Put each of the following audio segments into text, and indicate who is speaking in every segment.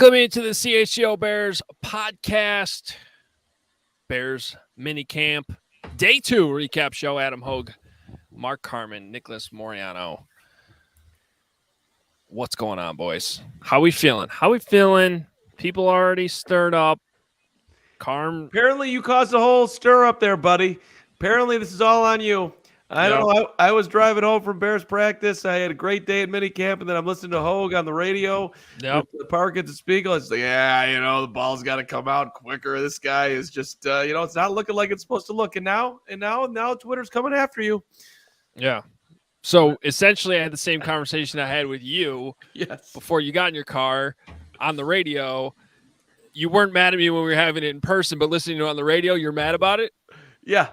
Speaker 1: Welcome into the CHGO Bears Podcast. Bears Minicamp Day 2 recap show. Adam Hoge, Mark Carman, Nicholas Moreano. What's going on, boys? How we feeling? People already stirred up.
Speaker 2: Apparently you caused a whole stir up there, buddy. Apparently this is all on you. I don't know. I was driving home from Bears practice. I had a great day at minicamp, and then I'm listening to Hoge on the radio.
Speaker 1: Yep.
Speaker 2: The park at the Spiegel. It's like, the ball's got to come out quicker. This guy is just, it's not looking like it's supposed to look. And now Twitter's coming after you.
Speaker 1: Yeah. So essentially, I had the same conversation I had with you.
Speaker 2: Yes. Before
Speaker 1: Before you got in your car on the radio. You weren't mad at me when we were having it in person, but listening to it on the radio, you're mad about it?
Speaker 2: Yeah.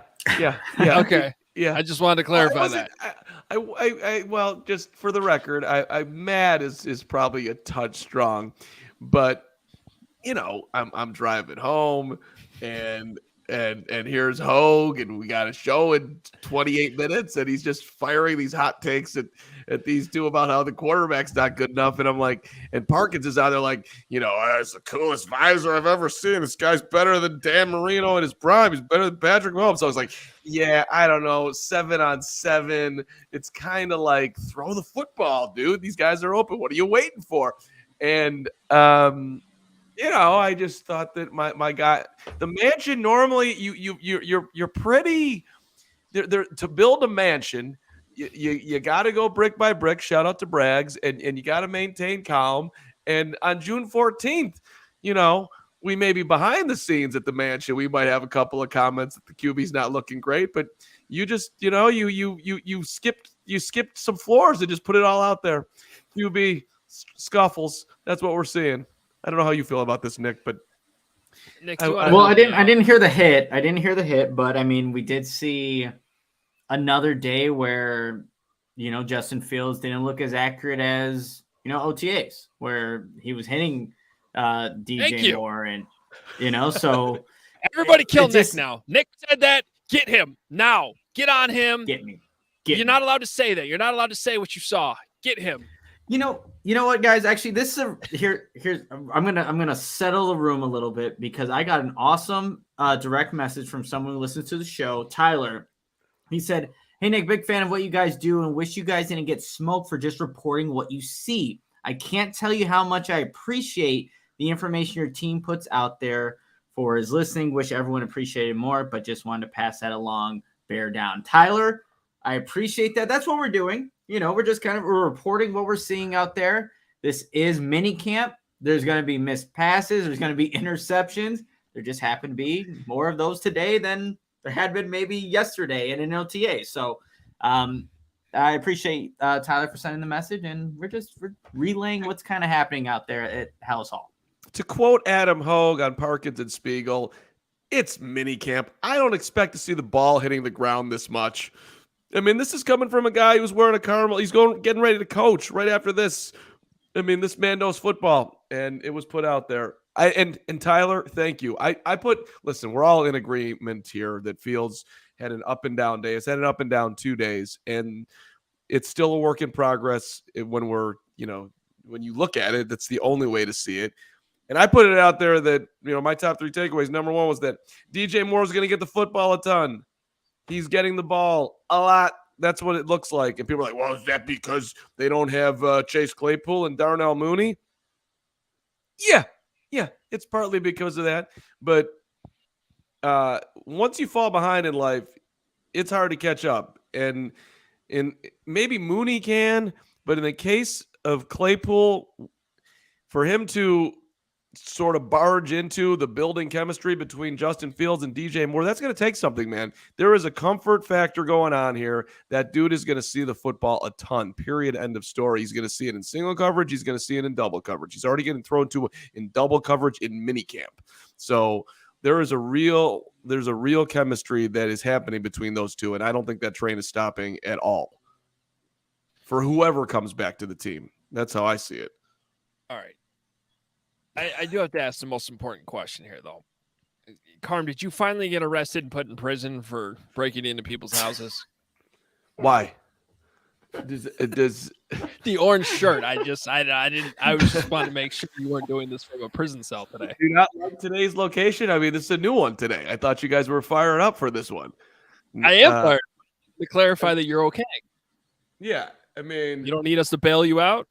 Speaker 1: Okay.
Speaker 2: Yeah.
Speaker 1: I just wanted to clarify that.
Speaker 2: Well, just for the record, I mad is probably a touch strong, but I'm driving home and here's Hoge, and we got a show in 28 minutes, and he's just firing these hot takes at these two about how the quarterback's not good enough. And I'm like, and Parkins is out there like, it's the coolest visor I've ever seen. This guy's better than Dan Marino in his prime. He's better than Patrick Mahomes. So I was like, yeah, I don't know, 7-on-7. It's kind of like, throw the football, dude. These guys are open. What are you waiting for? And I just thought that my guy, the mansion, normally you're pretty there to build a mansion. You got to go brick by brick. Shout out to Braggs, and you got to maintain calm. And on June 14th, we may be behind the scenes at the mansion. We might have a couple of comments that the QB's not looking great, but you just you skipped some floors and just put it all out there. QB scuffles. That's what we're seeing. I don't know how you feel about this, Nick, but
Speaker 1: Nick,
Speaker 3: I didn't hear the hit, but I mean, we did see another day where, Justin Fields didn't look as accurate as, OTAs, where he was hitting DJ Moore and, so
Speaker 1: everybody kill Nick now. Nick said that. Get him now. Get on him.
Speaker 3: Get me.
Speaker 1: You're not allowed to say that. You're not allowed to say what you saw. Get him.
Speaker 3: You know what, guys? Actually, this is here's I'm gonna settle the room a little bit because I got an awesome direct message from someone who listens to the show, Tyler. He said, "Hey Nick, big fan of what you guys do and wish you guys didn't get smoked for just reporting what you see. I can't tell you how much I appreciate the information your team puts out there for his listening. Wish everyone appreciated more, but just wanted to pass that along. Bear down." Tyler, I appreciate that. That's what we're doing. We're just we're reporting what we're seeing out there. This is minicamp. There's going to be missed passes. There's going to be interceptions. There just happen to be more of those today than there had been maybe yesterday in an OTA. So I appreciate Tyler for sending the message, and we're relaying what's kind of happening out there at Hallis Hall.
Speaker 2: To quote Adam Hoge on Parkins and Spiegel, it's minicamp. I don't expect to see the ball hitting the ground this much. I mean, this is coming from a guy who's wearing a caramel. He's getting ready to coach right after this. I mean, this man knows football, and it was put out there. And Tyler, thank you. Listen, we're all in agreement here that Fields had an up and down day. It's had an up and down 2 days, and it's still a work in progress when when you look at it, that's the only way to see it. And I put it out there that, my top 3 takeaways, number 1 was that DJ Moore is going to get the football a ton. He's getting the ball a lot. That's what it looks like. And people are like, well, is that because they don't have Chase Claypool and Darnell Mooney? Yeah, it's partly because of that. But once you fall behind in life, it's hard to catch up. And maybe Mooney can, but in the case of Claypool, for him to sort of barge into the building chemistry between Justin Fields and DJ Moore, that's going to take something, man. There is a comfort factor going on here. That dude is going to see the football a ton, period, end of story. He's going to see it in single coverage. He's going to see it in double coverage. He's already getting thrown to in double coverage in minicamp. So there's a real chemistry that is happening between those two, and I don't think that train is stopping at all for whoever comes back to the team. That's how I see it.
Speaker 1: All right. I do have to ask the most important question here, though. Carm, did you finally get arrested and put in prison for breaking into people's houses?
Speaker 2: Why? Does
Speaker 1: the orange shirt. I didn't. I was just wanting to make sure you weren't doing this from a prison cell today.
Speaker 2: Do you not like today's location? I mean, this is a new one today. I thought you guys were firing up for this one.
Speaker 1: I am fired to clarify that you're okay.
Speaker 2: Yeah, I mean,
Speaker 1: You don't need us to bail you out.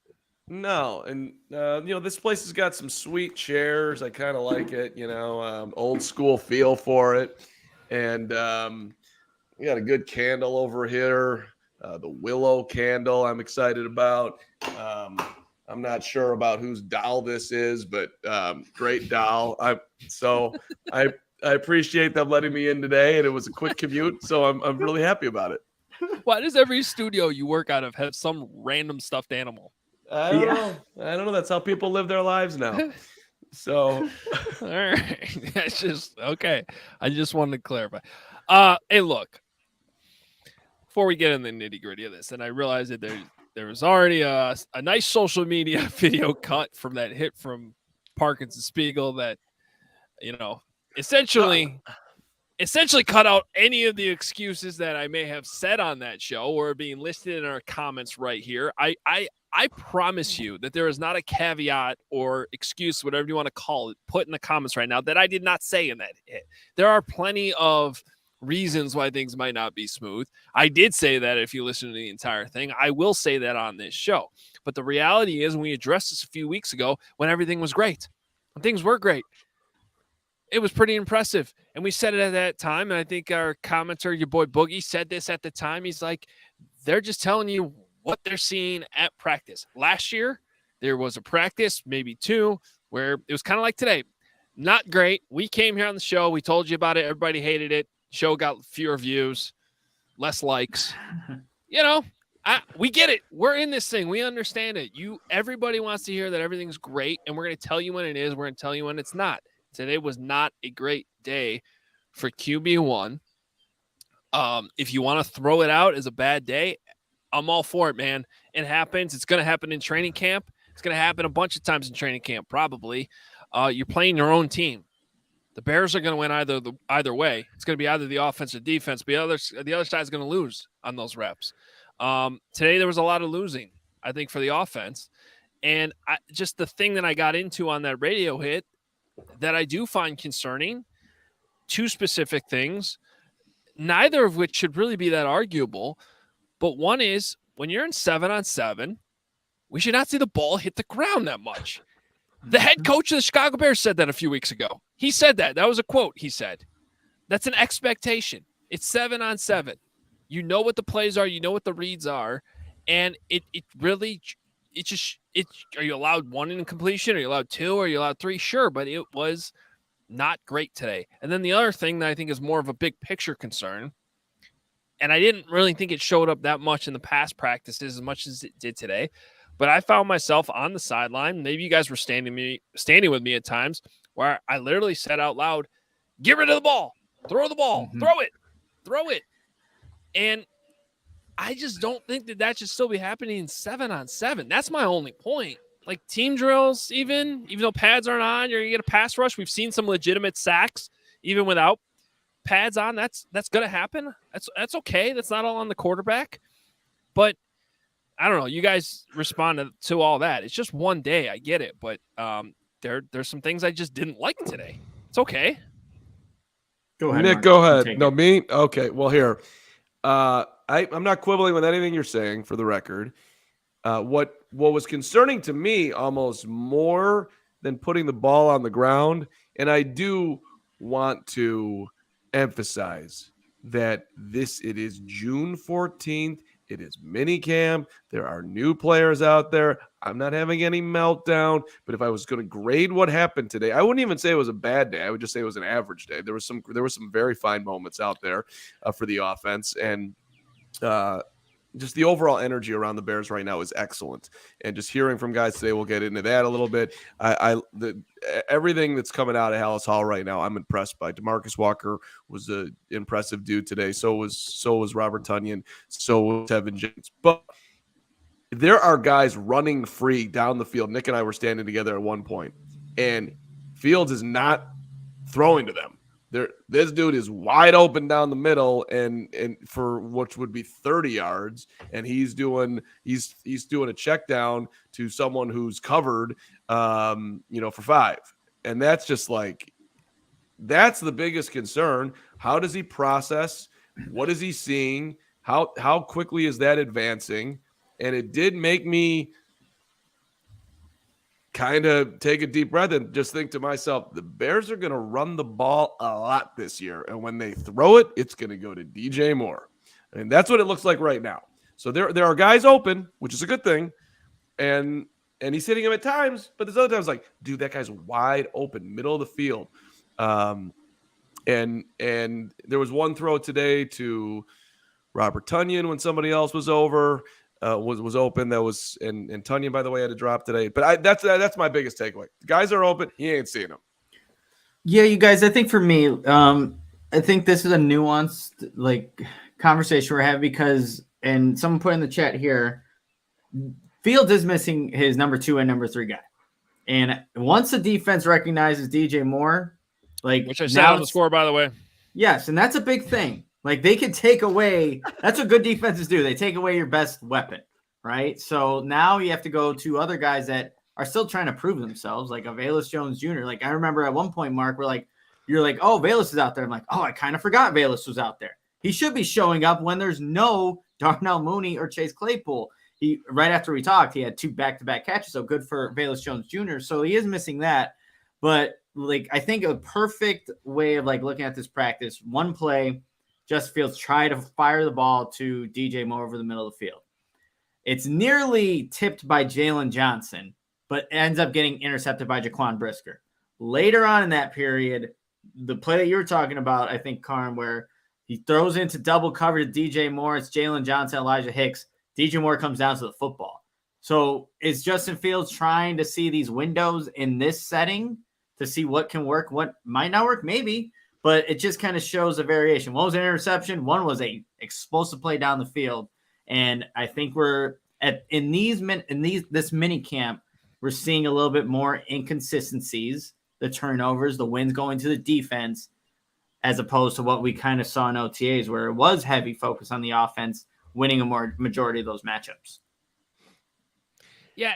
Speaker 2: no, and this place has got some sweet chairs. I kind of like it. Old school feel for it, and we got a good candle over here. The willow candle I'm excited about. I'm not sure about whose doll this is, but great doll. I appreciate them letting me in today, and it was a quick commute, so I'm really happy about it.
Speaker 1: Why does every studio you work out of have some random stuffed animal?
Speaker 2: I don't know. That's how people live their lives now. So,
Speaker 1: all right, that's just okay. I just wanted to clarify. Hey, look. Before we get in the nitty gritty of this, and I realized that there was already a nice social media video cut from that hit from Parkins and Spiegel that, essentially cut out any of the excuses that I may have said on that show or being listed in our comments right here. I promise you that there is not a caveat or excuse, whatever you want to call it, put in the comments right now that I did not say in that hit. There are plenty of reasons why things might not be smooth. I did say that if you listen to the entire thing. I will say that on this show. But the reality is, when we addressed this a few weeks ago, when everything was great, when things were great, it was pretty impressive. And we said it at that time. And I think our commenter, your boy Boogie, said this at the time. He's like, they're just telling you what they're seeing at practice. Last year, there was a practice, maybe two, where it was kind of like today. Not great. We came here on the show. We told you about it. Everybody hated it. Show got fewer views, less likes. We get it. We're in this thing. We understand it. Everybody wants to hear that everything's great, and we're going to tell you when it is. We're going to tell you when it's not. Today was not a great day for QB1. If you want to throw it out as a bad day, I'm all for it, man. It happens. It's going to happen in training camp. It's going to happen a bunch of times in training camp, probably. You're playing your own team. The Bears are going to win either way. It's going to be either the offense or defense, but the other side is going to lose on those reps. Today there was a lot of losing, I think, for the offense. And just the thing that I got into on that radio hit that I do find concerning, two specific things, neither of which should really be that arguable. But one is, when you're in 7-on-7, we should not see the ball hit the ground that much. The head coach of the Chicago Bears said that a few weeks ago. He said that. That was a quote he said. That's an expectation. It's 7-on-7. You know what the plays are. You know what the reads are. And are you allowed one incompletion? Are you allowed two? Are you allowed three? Sure, but it was not great today. And then the other thing that I think is more of a big picture concern, and I didn't really think it showed up that much in the past practices as much as it did today, but I found myself on the sideline. Maybe you guys were standing with me at times where I literally said out loud, "Get rid of the ball, throw the ball, throw it." And I just don't think that should still be happening in 7-on-7. That's my only point. Like team drills, even though pads aren't on, you're gonna get a pass rush. We've seen some legitimate sacks even without pads on. That's gonna happen. That's okay. That's not all on the quarterback. But I don't know. You guys responded to all that. It's just one day. I get it, but there's some things I just didn't like today. It's okay.
Speaker 2: Go ahead, Nick. Mark. Go ahead. No, me. Okay. Well, here. I'm not quibbling with anything you're saying, for the record. What was concerning to me almost more than putting the ball on the ground, and I do want to emphasize that it is June 14th. It is minicamp. There are new players out there. I'm not having any meltdown, but if I was going to grade what happened today, I wouldn't even say it was a bad day. I would just say it was an average day. There were some very fine moments out there for the offense, and just the overall energy around the Bears right now is excellent. And just hearing from guys today, we'll get into that a little bit. Everything that's coming out of Hallis Hall right now, I'm impressed by. DeMarcus Walker was an impressive dude today. So was Robert Tonyan. So was Teven Jenkins. But there are guys running free down the field. Nick and I were standing together at one point, and Fields is not throwing to them. This dude is wide open down the middle and for which would be 30 yards, and he's doing a check down to someone who's covered for 5. And that's just like, that's the biggest concern. How does he process? What is he seeing? How quickly is that advancing? And it did make me kind of take a deep breath and just think to myself, the Bears are going to run the ball a lot this year. And when they throw it, it's going to go to DJ Moore. And that's what it looks like right now. So there are guys open, which is a good thing. And he's hitting them at times, but there's other times like, dude, that guy's wide open, middle of the field. And there was one throw today to Robert Tonyan when somebody else was over. Was open. That was and Tonyan, by the way, had to drop today. But that's my biggest takeaway. The guys are open. He ain't seeing them.
Speaker 3: Yeah, you guys. I think for me, I think this is a nuanced conversation we're having because, and someone put in the chat here, Fields is missing his number 2 and number 3 guy, and once the defense recognizes DJ Moore,
Speaker 1: which I said on the score, by the way.
Speaker 3: Yes, and that's a big thing. They could take away – that's what good defenses do. They take away your best weapon, right? So now you have to go to other guys that are still trying to prove themselves, like Eberflus Jones Jr. I remember at one point, Mark, you're like, oh, Eberflus is out there. I'm like, oh, I kind of forgot Eberflus was out there. He should be showing up when there's no Darnell Mooney or Chase Claypool. Right after we talked, he had 2 back-to-back catches, so good for Eberflus Jones Jr. So he is missing that. But, I think a perfect way of, looking at this practice, one play – Justin Fields try to fire the ball to DJ Moore over the middle of the field. It's nearly tipped by Jalen Johnson, but ends up getting intercepted by Jaquan Brisker. Later on in that period, the play that you were talking about, I think, Carm, where he throws into double cover to DJ Moore. It's Jalen Johnson, Elijah Hicks. DJ Moore comes down to the football. So is Justin Fields trying to see these windows in this setting to see what can work, what might not work? Maybe. But it just kind of shows a variation. One was an interception. One was a explosive play down the field. And I think we're this mini camp, we're seeing a little bit more inconsistencies, the turnovers, the wins going to the defense, as opposed to what we kind of saw in OTAs, where it was heavy focus on the offense, winning a majority of those matchups.
Speaker 1: Yeah,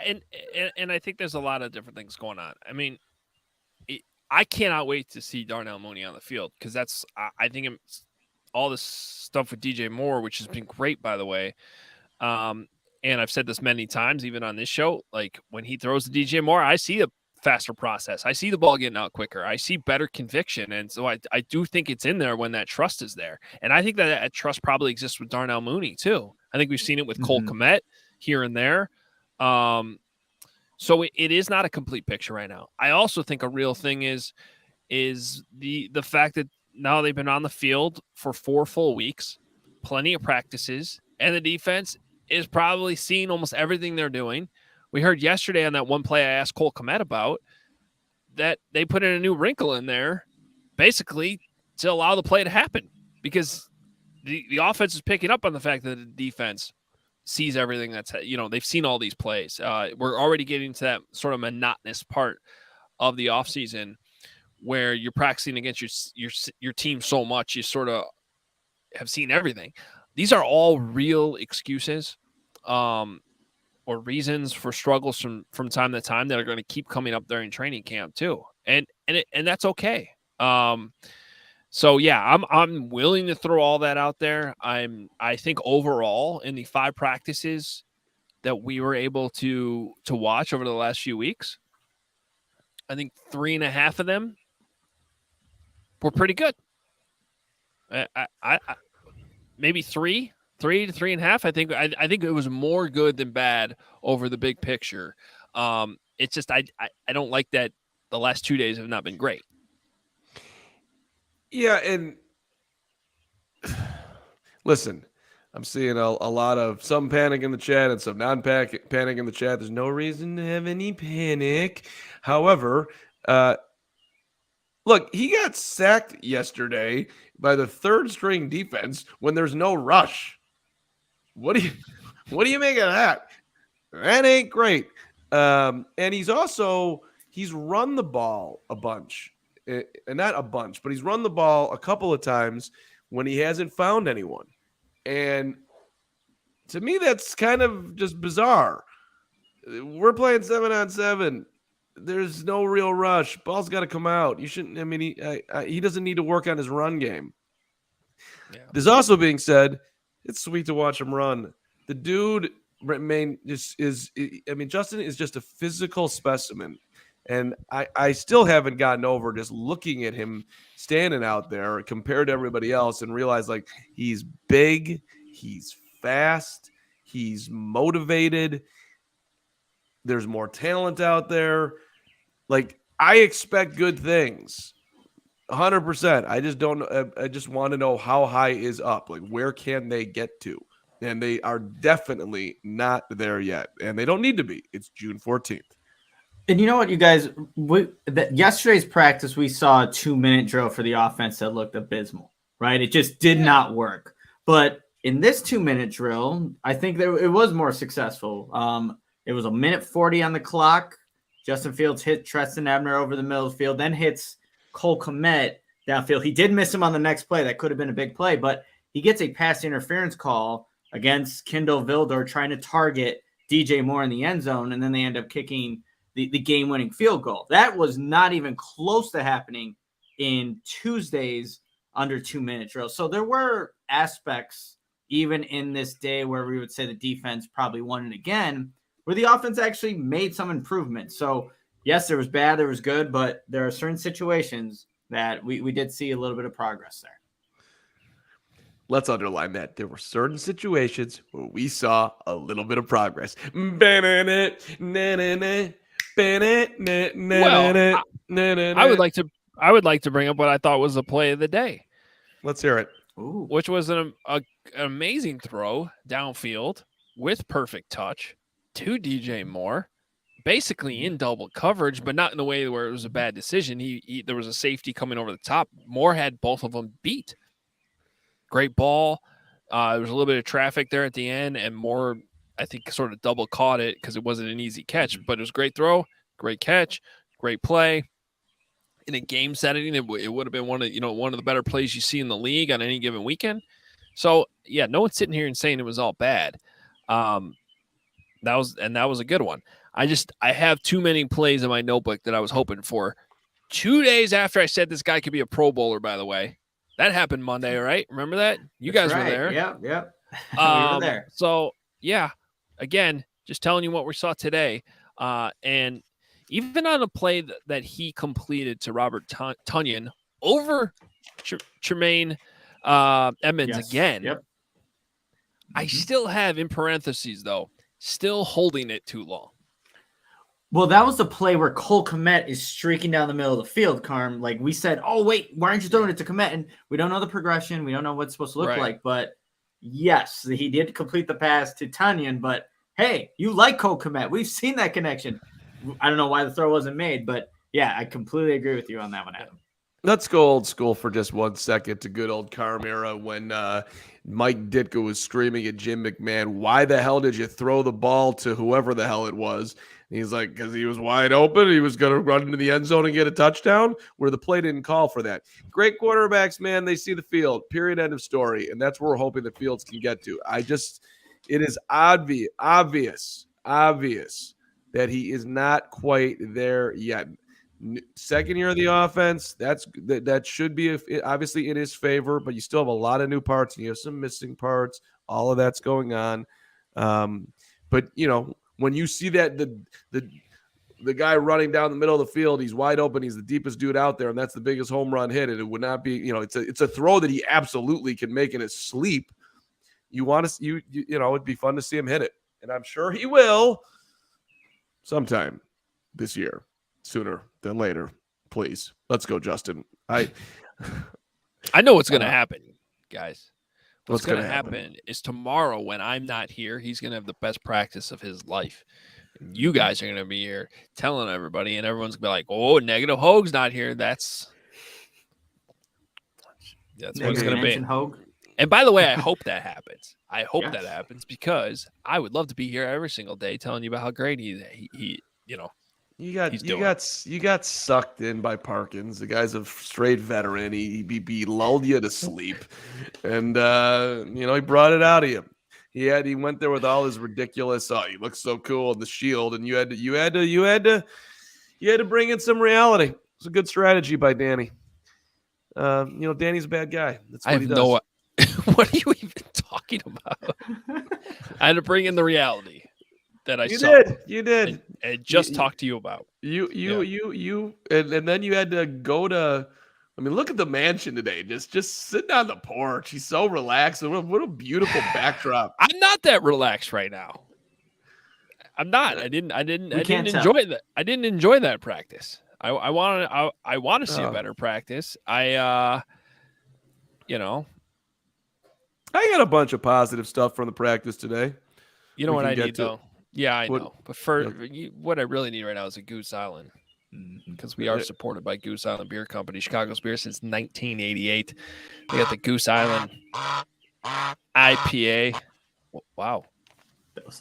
Speaker 1: and I think there's a lot of different things going on. I mean, I cannot wait to see Darnell Mooney on the field because I think all this stuff with DJ Moore, which has been great, by the way. And I've said this many times, even on this show, when he throws the DJ Moore, I see a faster process. I see the ball getting out quicker. I see better conviction. And so I do think it's in there when that trust is there. And I think that trust probably exists with Darnell Mooney too. I think we've seen it with Cole Kmet here and there. So it is not a complete picture right now. I also think a real thing is the fact that now they've been on the field for 4 full weeks, plenty of practices, and the defense is probably seeing almost everything they're doing. We heard yesterday on that one play I asked Cole Kmet about that they put in a new wrinkle in there basically to allow the play to happen because the offense is picking up on the fact that the defense sees everything that's, they've seen all these plays. We're already getting to that sort of monotonous part of the offseason where you're practicing against your team so much, you sort of have seen everything. These are all real excuses or reasons for struggles from time to time that are going to keep coming up during training camp too. And that's okay. So yeah, I'm willing to throw all that out there. I think overall in the 5 practices that we were able to watch over the last few weeks, I think 3.5 of them were pretty good. I maybe 3 to 3.5. I think it was more good than bad over the big picture. It's just I don't like that the last 2 days have not been great.
Speaker 2: Yeah, and listen, I'm seeing a lot of some panic in the chat and some non-panic in the chat. There's no reason to have any panic. However, look, he got sacked yesterday by the 3rd-string defense when there's no rush. What do you make of that? That ain't great. And he's run the ball a bunch. and not a bunch, but he's run the ball a couple of times when he hasn't found anyone. And to me, that's kind of just bizarre. We're playing 7-on-7. There's no real rush. Ball's got to come out. You shouldn't. I mean, he doesn't need to work on his run game.
Speaker 1: Yeah.
Speaker 2: This also being said, it's sweet to watch him run. The dude Justin is just a physical specimen. And I still haven't gotten over just looking at him standing out there compared to everybody else and realize, like, he's big, he's fast, he's motivated. There's more talent out there. Like, I expect good things. 100%. I just don't. I just want to know how high is up. Like, where can they get to? And they are definitely not there yet. And they don't need to be. It's June 14th.
Speaker 3: And you know what, you guys? Yesterday's practice, we saw a 2-minute drill for the offense that looked abysmal, right? It just did not work. But in this 2-minute drill, I think that it was more successful. It was 1:40 on the clock. Justin Fields hit Treston Ebner over the middle of the field, then hits Cole Kmet downfield. He did miss him on the next play. That could have been a big play, but he gets a pass interference call against Kendall Vildor trying to target DJ Moore in the end zone, and then they end up kicking the game-winning field goal. That was not even close to happening in Tuesday's under 2-minute drill. So there were aspects, even in this day where we would say the defense probably won it again, where the offense actually made some improvements. So, yes, there was bad, there was good, but there are certain situations that we did see a little bit of progress there.
Speaker 2: Let's underline that. There were certain situations where we saw a little bit of progress. Well,
Speaker 1: I would like to bring up what I thought was the play of the day.
Speaker 2: Let's hear it.
Speaker 3: Ooh.
Speaker 1: Which was an amazing throw downfield with perfect touch to DJ Moore, basically in double coverage, but not in the way where it was a bad decision. There was a safety coming over the top. Moore had both of them beat. Great ball. There was a little bit of traffic there at the end, and Moore, I think, sort of double caught it because it wasn't an easy catch, but it was a great throw, great catch, great play. In a game setting, it would have been one of the better plays you see in the league on any given weekend. So yeah, no one's sitting here and saying it was all bad. That was a good one. I have too many plays in my notebook that I was hoping for. 2 days after I said this guy could be a Pro Bowler, by the way. That happened Monday, right? Remember that? You guys were there.
Speaker 3: Yeah. We were there.
Speaker 1: So yeah, again, just telling you what we saw today. And even on a play that he completed to Robert Tonyan over Tremaine Edmonds again.
Speaker 3: Yep.
Speaker 1: I still have in parentheses, though, still holding it too long.
Speaker 3: Well, that was the play where Cole Kmet is streaking down the middle of the field, Carm. Like we said, oh, wait, why aren't you throwing it to Kmet? And we don't know the progression. We don't know what it's supposed to look like. But, yes, he did complete the pass to Tonyan. But, hey, you like Cole Kmet. We've seen that connection. I don't know why the throw wasn't made. But, yeah, I completely agree with you on that one, Adam.
Speaker 2: Let's go old school for just 1 second to good old Carm era when Mike Ditka was screaming at Jim McMahon, why the hell did you throw the ball to whoever the hell it was? And he's like, because he was wide open. He was going to run into the end zone and get a touchdown, where the play didn't call for that. Great quarterbacks, man. They see the field. Period. End of story. And that's where we're hoping that Fields can get to. It is obvious that he is not quite there yet. Second year of the offense, that should be obviously in his favor, but you still have a lot of new parts and you have some missing parts. All of that's going on. But when you see that the guy running down the middle of the field, he's wide open, he's the deepest dude out there, and that's the biggest home run hit, and it would not be, it's a throw that he absolutely can make in his sleep. It'd be fun to see him hit it, and I'm sure he will sometime this year, sooner than later. Please, let's go, Justin. I
Speaker 1: know what's going to happen, guys.
Speaker 2: What's
Speaker 1: going to happen is tomorrow when I'm not here, he's going to have the best practice of his life. And you guys are going to be here telling everybody, and everyone's going to be like, oh, negative Hoge's not here. That's what it's going to be.
Speaker 3: Hoge.
Speaker 1: And by the way, I hope that happens. I hope that happens because I would love to be here every single day telling you about how great he
Speaker 2: You got sucked in by Parkins. The guy's a straight veteran. He lulled you to sleep, and he brought it out of you. He went there with all his ridiculous. Oh, he looks so cool in the shield, and you had to bring in some reality. It's a good strategy by Danny. Danny's a bad guy. That's what he does.
Speaker 1: What are you even talking about? I had to bring in the reality that I saw.
Speaker 2: You did.
Speaker 1: And just talked to you about.
Speaker 2: And then you had to go to. I mean, look at the mansion today. Just sitting on the porch. He's so relaxed. What a beautiful backdrop.
Speaker 1: I'm not that relaxed right now. I'm not. I didn't enjoy that. I didn't enjoy that practice. I want to see a better practice. I
Speaker 2: got a bunch of positive stuff from the practice today.
Speaker 1: You know what I need though? Yeah, I know. But what I really need right now is a Goose Island, because we are supported by Goose Island Beer Company, Chicago's beer since 1988. We got the Goose Island IPA. Wow,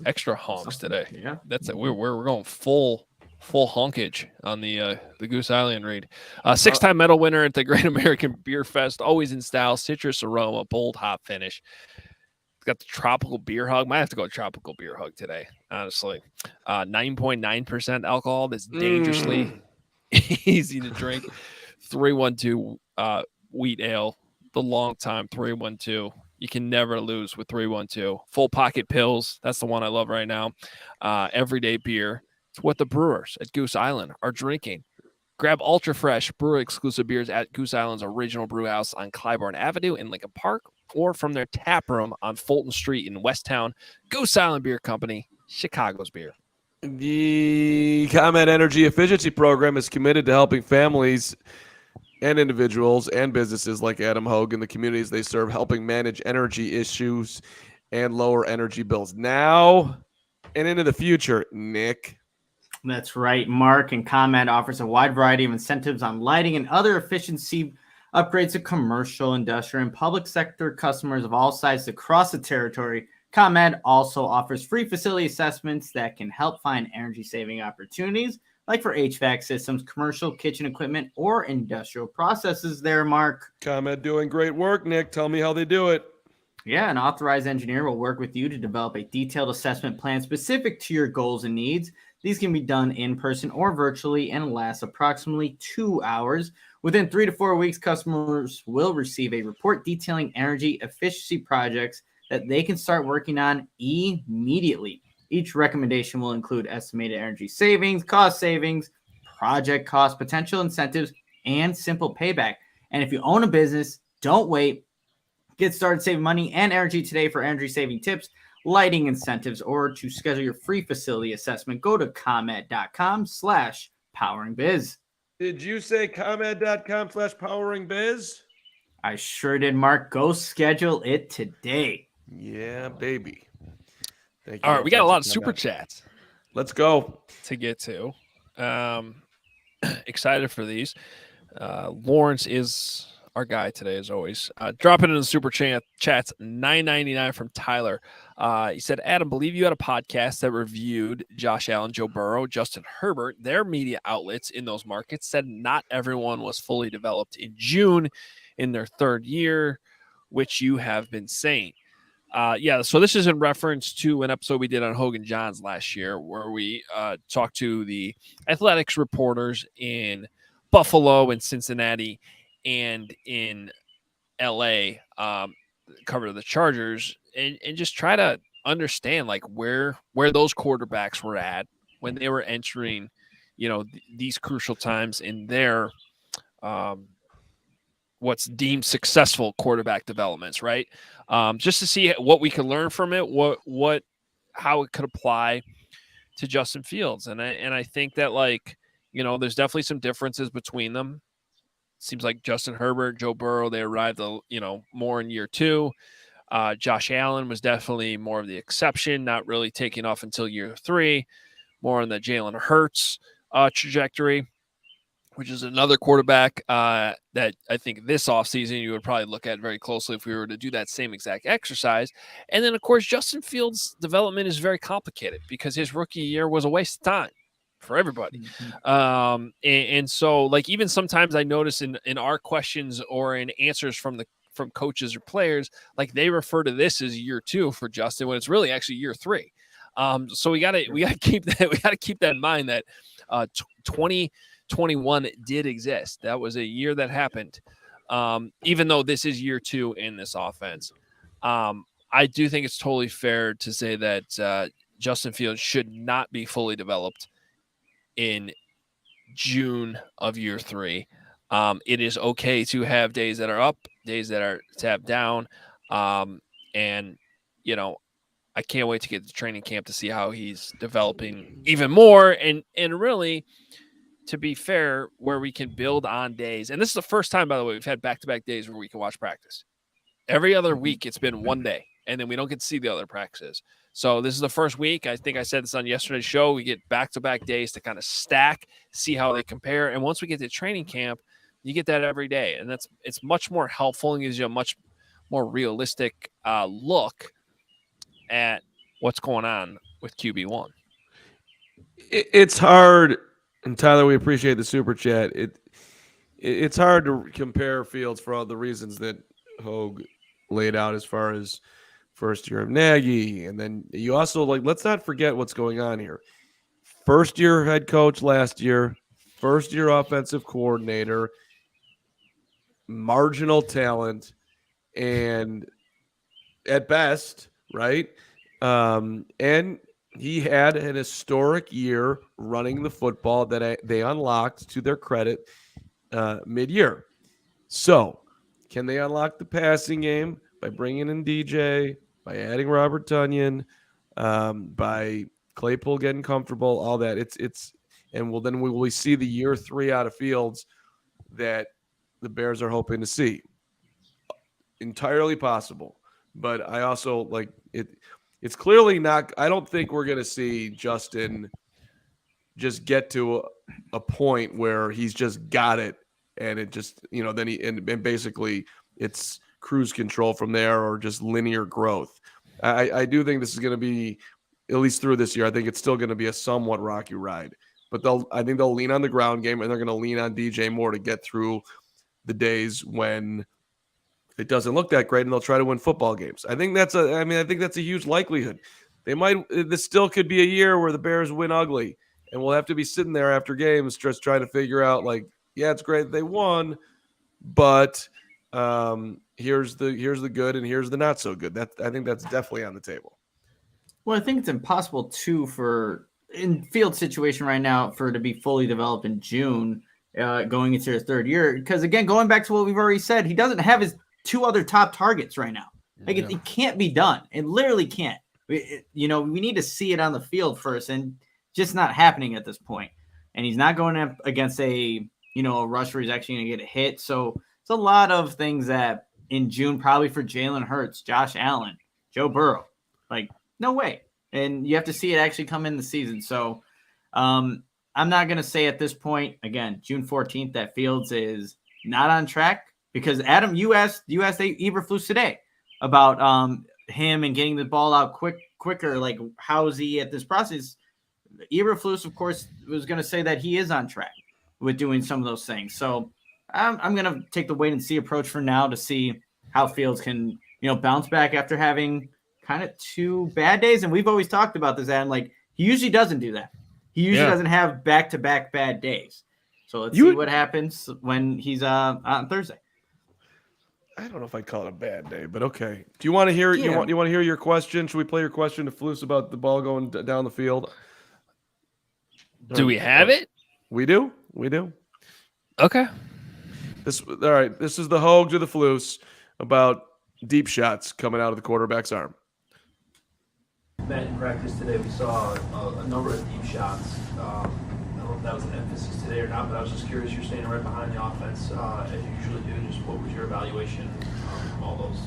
Speaker 1: extra honks today.
Speaker 3: Yeah,
Speaker 1: that's it. We're going full honkage on the Goose Island read. 6-time medal winner at the Great American Beer Fest, always in style, citrus aroma, bold hop finish. Got the tropical beer hug. Might have to go tropical beer hug today, honestly. 9.9% alcohol. That's dangerously easy to drink. 312 wheat ale. The long time 312. You can never lose with 312. Full pocket pills. That's the one I love right now. Everyday beer. It's what the brewers at Goose Island are drinking. Grab ultra fresh brewer exclusive beers at Goose Island's original brew house on Clybourne Avenue in Lincoln Park, or from their tap room on Fulton Street in Westtown. Goose Island Beer Company, Chicago's beer.
Speaker 2: The ComEd Energy Efficiency Program is committed to helping families and individuals and businesses like Adam Hoge in the communities they serve, helping manage energy issues and lower energy bills now and into the future. Nick.
Speaker 3: That's right, Mark. And ComEd offers a wide variety of incentives on lighting and other efficiency upgrades to commercial, industrial, and public sector customers of all sizes across the territory. ComEd also offers free facility assessments that can help find energy-saving opportunities, like for HVAC systems, commercial kitchen equipment, or industrial processes there, Mark.
Speaker 2: ComEd doing great work, Nick. Tell me how they do it.
Speaker 3: Yeah, an authorized engineer will work with you to develop a detailed assessment plan specific to your goals and needs. These can be done in person or virtually and last approximately 2 hours. Within 3 to 4 weeks, customers will receive a report detailing energy efficiency projects that they can start working on immediately. Each recommendation will include estimated energy savings, cost savings, project cost, potential incentives, and simple payback. And if you own a business, don't wait. Get started saving money and energy today. For energy saving tips, lighting incentives, or to schedule your free facility assessment, go to ComEd.com/poweringbiz.
Speaker 2: Did you say ComEd.com/poweringbiz?
Speaker 3: I sure did, Mark. Go schedule it today.
Speaker 2: Yeah, baby. Thank you.
Speaker 1: All right, we got a lot of super chats.
Speaker 2: Let's go
Speaker 1: to get to. Excited for these. Lawrence is our guy today, as always. Dropping in the super chats, $9.99 from Tyler. He said, Adam, believe you had a podcast that reviewed Josh Allen, Joe Burrow, Justin Herbert. Their media outlets in those markets said not everyone was fully developed in June in their third year, which you have been saying. So this is in reference to an episode we did on Hogan Johns last year, where we talked to the athletics reporters in Buffalo and Cincinnati and in LA, cover the Chargers, and just try to understand like where those quarterbacks were at when they were entering, these crucial times in their what's deemed successful quarterback developments, right? Just to see what we could learn from it, how it could apply to Justin Fields. And I think that there's definitely some differences between them. Seems like Justin Herbert, Joe Burrow, they arrived, more in year two. Josh Allen was definitely more of the exception, not really taking off until year three, more on the Jalen Hurts trajectory, which is another quarterback that I think this offseason you would probably look at very closely if we were to do that same exact exercise. And then, of course, Justin Fields' development is very complicated because his rookie year was a waste of time for everybody. And so, like, even sometimes I notice in our questions or in answers from coaches or players, like they refer to this as year 2 for Justin when it's really actually year 3. So we gotta keep that in mind that 2021 did exist. That was a year that happened. Even though this is year 2 in this offense, I do think it's totally fair to say that Justin Fields should not be fully developed in June of year 3. It is okay to have days that are up, days that are tapped down. And, you know, I can't wait to get to training camp to see how he's developing even more. And really, to be fair, where we can build on days. And this is the first time, by the way, we've had back-to-back days where we can watch practice. Every other week, it's been one day, and then we don't get to see the other practices. So this is the first week. I think I said this on yesterday's show. We get back-to-back days to kind of stack, see how they compare. And once we get to training camp, you get that every day. And it's much more helpful and gives you a much more realistic look at what's going on with QB1.
Speaker 2: It's hard, and Tyler, we appreciate the super chat. It's hard to compare Fields for all the reasons that Hoge laid out as far as first year of Nagy, and then you also, like, let's not forget what's going on here. First year head coach last year, first year offensive coordinator, marginal talent, and at best, right? And he had an historic year running the football that they unlocked, to their credit, mid-year. So, can they unlock the passing game by bringing in DJ, by adding Robert Tonyan, by Claypool getting comfortable, all that? And then we will see the year 3 out of Fields that the Bears are hoping to see. Entirely possible, but I also like it. It's clearly not. I don't think we're going to see Justin just get to a point where he's just got it, and it just, then and basically it's cruise control from there, or just linear growth. I do think this is going to be, at least through this year, I think it's still going to be a somewhat rocky ride. But I think they'll lean on the ground game, and they're going to lean on DJ more to get through the days when it doesn't look that great, and they'll try to win football games. I think that's a huge likelihood. This still could be a year where the Bears win ugly, and we'll have to be sitting there after games just trying to figure out, like, yeah, it's great they won, but here's the good and here's the not so good. I think that's definitely on the table.
Speaker 3: Well, I think it's impossible too in Field's situation right now for it to be fully developed in June, going into his 3rd year. Because again, going back to what we've already said, he doesn't have his 2 other top targets right now. Like, it can't be done. It literally can't. We need to see it on the field first, and just not happening at this point. And he's not going up against a rush where he's actually going to get a hit. So it's a lot of things that in June, probably for Jalen Hurts, Josh Allen, Joe Burrow, like, no way. And you have to see it actually come in the season. So I'm not going to say at this point, again, June 14th, that Fields is not on track. Because Adam, you asked Eberflus today about him and getting the ball out quicker. Like, how is he at this process? Eberflus, of course, was going to say that he is on track with doing some of those things. So I'm going to take the wait and see approach for now to see how Fields can bounce back after having kind of 2 bad days. And we've always talked about this, Adam. Like, he usually doesn't do that. He usually doesn't have back-to-back bad days. So let's see what happens when he's on Thursday.
Speaker 2: I don't know if I'd call it a bad day, but okay. Do you want to hear? You want to hear your question? Should we play your question to Flus about the ball going down the field?
Speaker 1: Do we have it?
Speaker 2: We do.
Speaker 1: Okay.
Speaker 2: All right. This is the Hoge to the Flus about deep shots coming out of the quarterback's arm.
Speaker 4: Matt, in practice today, we saw a number of deep shots. I don't know if that was an emphasis today or not, but I was just curious. You're standing right behind the offense, as you usually do. Just what was your evaluation from all those?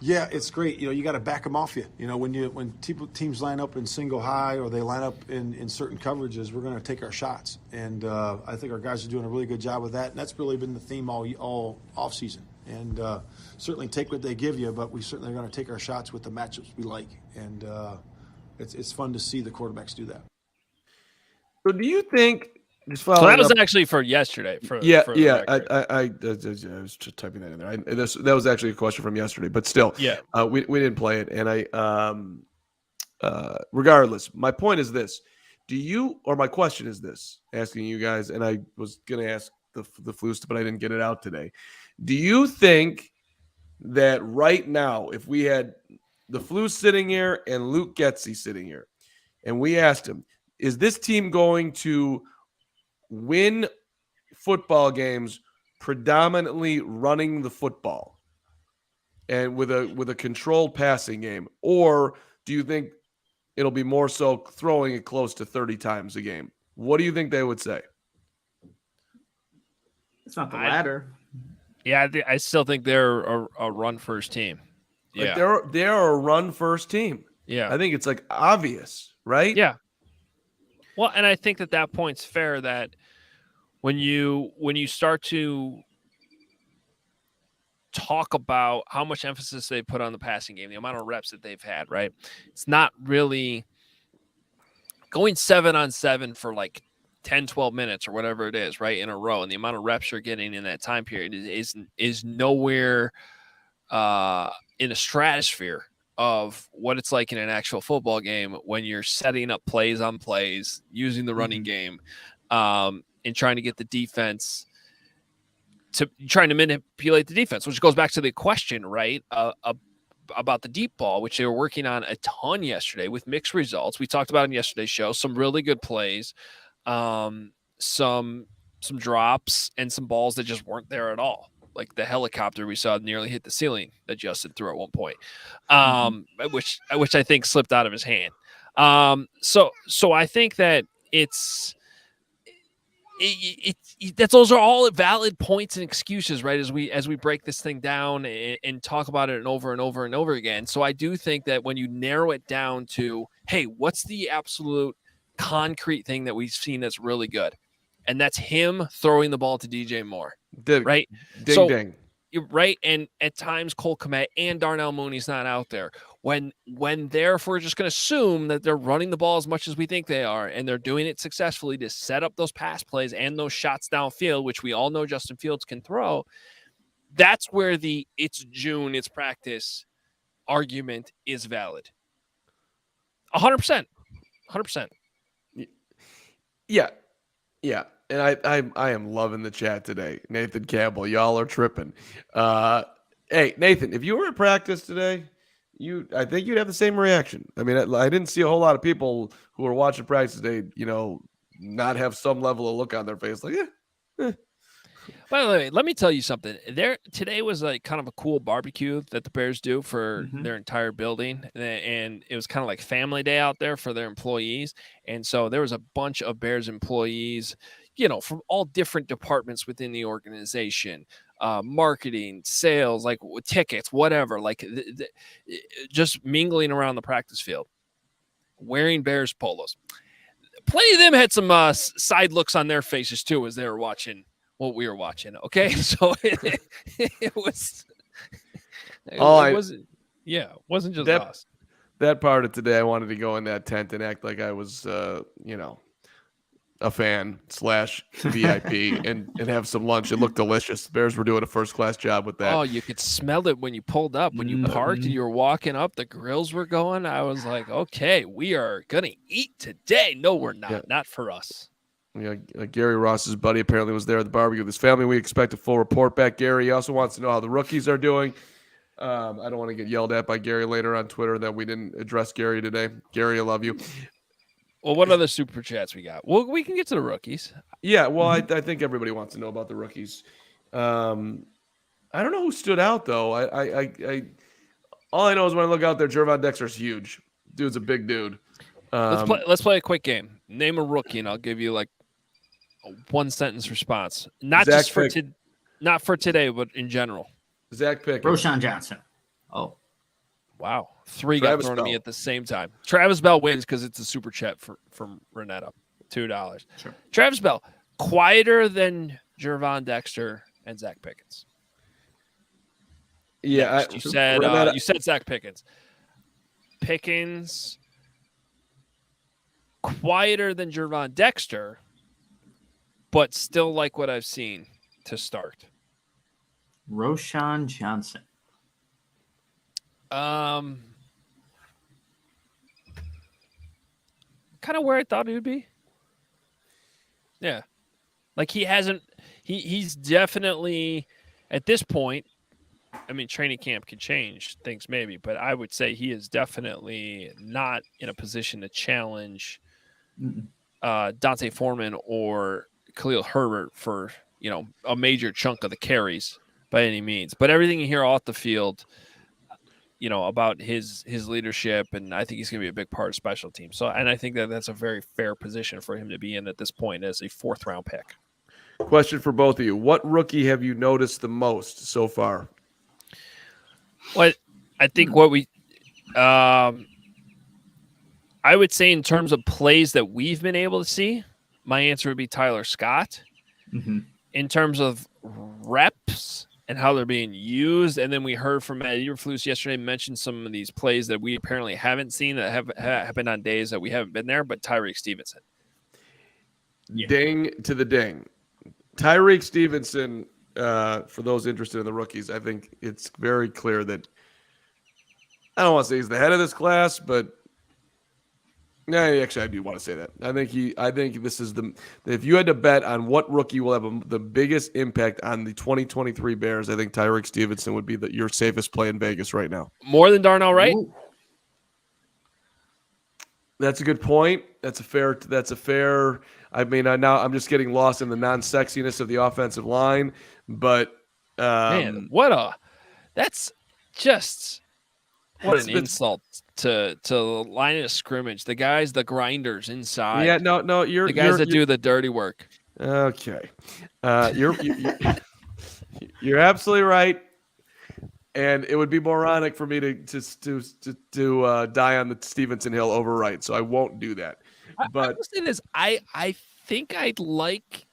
Speaker 5: Yeah, it's great. You got to back them off you. When teams line up in single high or they line up in certain coverages, we're going to take our shots. And I think our guys are doing a really good job with that. And that's really been the theme all offseason. And certainly take what they give you, but we certainly are going to take our shots with the matchups we like. And it's fun to see the quarterbacks do that.
Speaker 2: So do you think? Just
Speaker 1: So that
Speaker 2: following
Speaker 1: was
Speaker 2: up,
Speaker 1: actually for yesterday. For
Speaker 2: yeah.
Speaker 1: the record.
Speaker 2: I was just typing that in there. That was actually a question from yesterday, but still,
Speaker 1: Yeah.
Speaker 2: we didn't play it, and regardless, my point is this: my question is this, asking you guys, and I was gonna ask the Flus, but I didn't get it out today. Do you think that right now, if we had the Flus sitting here and Luke Getsy sitting here, and we asked him, is this team going to win football games predominantly running the football and with a controlled passing game, or do you think it'll be more so throwing it close to 30 times a game? What do you think they would say?
Speaker 3: It's not the latter.
Speaker 1: Yeah, I still think they're a run first team. Yeah,
Speaker 2: they're a run first team.
Speaker 1: Yeah,
Speaker 2: I think it's like obvious, right?
Speaker 1: Yeah. Well, and I think that point's fair. That when you start to talk about how much emphasis they put on the passing game, the amount of reps that they've had, right? It's not really going 7-on-7 for like 10, 12 minutes or whatever it is, right, in a row. And the amount of reps you're getting in that time period is nowhere in a stratosphere of what it's like in an actual football game when you're setting up plays on plays, using the running game, and trying to get the defense trying to manipulate the defense, which goes back to the question, right, about the deep ball, which they were working on a ton yesterday with mixed results. We talked about in yesterday's show, some really good plays, some drops, and some balls that just weren't there at all. Like the helicopter we saw nearly hit the ceiling that Justin threw at one point, which I think slipped out of his hand. So I think that those are all valid points and excuses, right? As we break this thing down and talk about it over and over and over again. So I do think that when you narrow it down to, hey, what's the absolute concrete thing that we've seen that's really good? And that's him throwing the ball to DJ Moore, right?
Speaker 2: Ding.
Speaker 1: You're right. And at times Cole Kmet and Darnell Mooney's not out there. When therefore we're just going to assume that they're running the ball as much as we think they are, and they're doing it successfully to set up those pass plays and those shots downfield, which we all know Justin Fields can throw, that's where the it's June, it's practice argument is valid. 100%. 100%.
Speaker 2: Yeah. Yeah. And I am loving the chat today. Nathan Campbell, y'all are tripping. Hey, Nathan, if you were at practice today, I think you'd have the same reaction. I mean, I didn't see a whole lot of people who were watching practice today, not have some level of look on their face like,
Speaker 1: By the way, let me tell you something. Today was like kind of a cool barbecue that the Bears do for their entire building, and it was kind of like family day out there for their employees. And so there was a bunch of Bears employees, from all different departments within the organization, marketing, sales, like tickets, whatever, like just mingling around the practice field, wearing Bears polos. Plenty of them had some side looks on their faces too as they were watching what we were watching. Okay. So it wasn't just us.
Speaker 2: That part of today, I wanted to go in that tent and act like I was, a fan / VIP and have some lunch. It looked delicious. The Bears were doing a first-class job with that.
Speaker 1: Oh, you could smell it when you pulled up. When you parked and you were walking up, the grills were going. I was like, okay, we are going to eat today. No, we're not. Yeah. Not for us.
Speaker 2: Gary Ross's buddy apparently was there at the barbecue with his family. We expect a full report back. Gary also wants to know how the rookies are doing. I don't want to get yelled at by Gary later on Twitter that we didn't address Gary today. Gary, I love you.
Speaker 1: Well, what other super chats we got? Well, we can get to the rookies.
Speaker 2: Yeah, well, I think everybody wants to know about the rookies. I don't know who stood out though. I all I know is when I look out there, Gervon Dexter's huge. Dude's a big dude.
Speaker 1: Let's play a quick game. Name a rookie, and I'll give you like a 1-sentence response. Not for today, but in general.
Speaker 2: Zach Pickens.
Speaker 3: Roshan Johnson. Oh.
Speaker 1: Wow. 3 got thrown at me at the same time. Travis Bell wins because it's a super chat from Renetta. $2. Sure. Travis Bell, quieter than Gervon Dexter and Zach Pickens.
Speaker 2: Yeah.
Speaker 1: You said Zach Pickens. Pickens quieter than Gervon Dexter, but still like what I've seen to start.
Speaker 3: Roschon Johnson.
Speaker 1: Kind of where I thought he would be. Yeah. Like he's definitely at this point, I mean, training camp could change things maybe, but I would say he is definitely not in a position to challenge Dante Foreman or Khalil Herbert for, a major chunk of the carries by any means. But everything you hear off the field, about his leadership, and I think he's going to be a big part of special teams. So, and I think that's a very fair position for him to be in at this point as a 4th round pick.
Speaker 2: Question for both of you. What rookie have you noticed the most so far?
Speaker 1: Well, I think what I would say in terms of plays that we've been able to see, my answer would be Tyler Scott.
Speaker 3: Mm-hmm.
Speaker 1: In terms of reps and how they're being used, and then we heard from Eberflus yesterday mention some of these plays that we apparently haven't seen that have happened on days that we haven't been there, but Tyreek Stevenson.
Speaker 3: Yeah.
Speaker 2: Ding to the ding. Tyreek Stevenson, for those interested in the rookies, I think it's very clear that I don't want to say he's the head of this class, but actually I do want to say that. I think this is if you had to bet on what rookie will have the biggest impact on the 2023 Bears, I think Tyreek Stevenson would be your safest play in Vegas right now.
Speaker 1: More than Darnell Wright?
Speaker 3: Ooh.
Speaker 2: That's a good point. That's a fair. I mean, I'm just getting lost in the non-sexiness of the offensive line, but
Speaker 1: Man, that's just what an insult to the line of scrimmage. The guys, the grinders inside.
Speaker 2: Yeah, no, you're
Speaker 1: the guys that do the dirty work.
Speaker 2: Okay, you're absolutely right. And it would be moronic for me to die on the Stevenson Hill over Wright, so I won't do that. But
Speaker 1: I will say this: I think I'd like.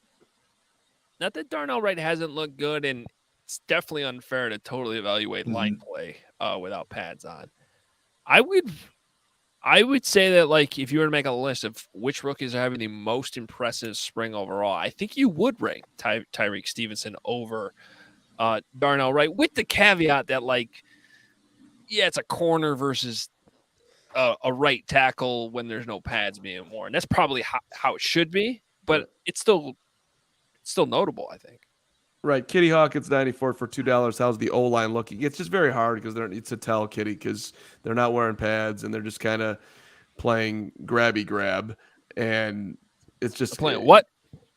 Speaker 1: Not that Darnell Wright hasn't looked good, and it's definitely unfair to totally evaluate line play without pads on. I would say that, like, if you were to make a list of which rookies are having the most impressive spring overall, I think you would rank Tyreek Stevenson over Darnell Wright, with the caveat that, like, yeah, it's a corner versus a right tackle when there's no pads being worn. That's probably how it should be, but it's still notable, I think.
Speaker 2: Right, Kitty Hawkins 94 for $2. How's the O-line looking? It's just very hard because it's a tell, Kitty, because they're not wearing pads and they're just kind of playing grabby grab, and it's just
Speaker 1: they're playing what?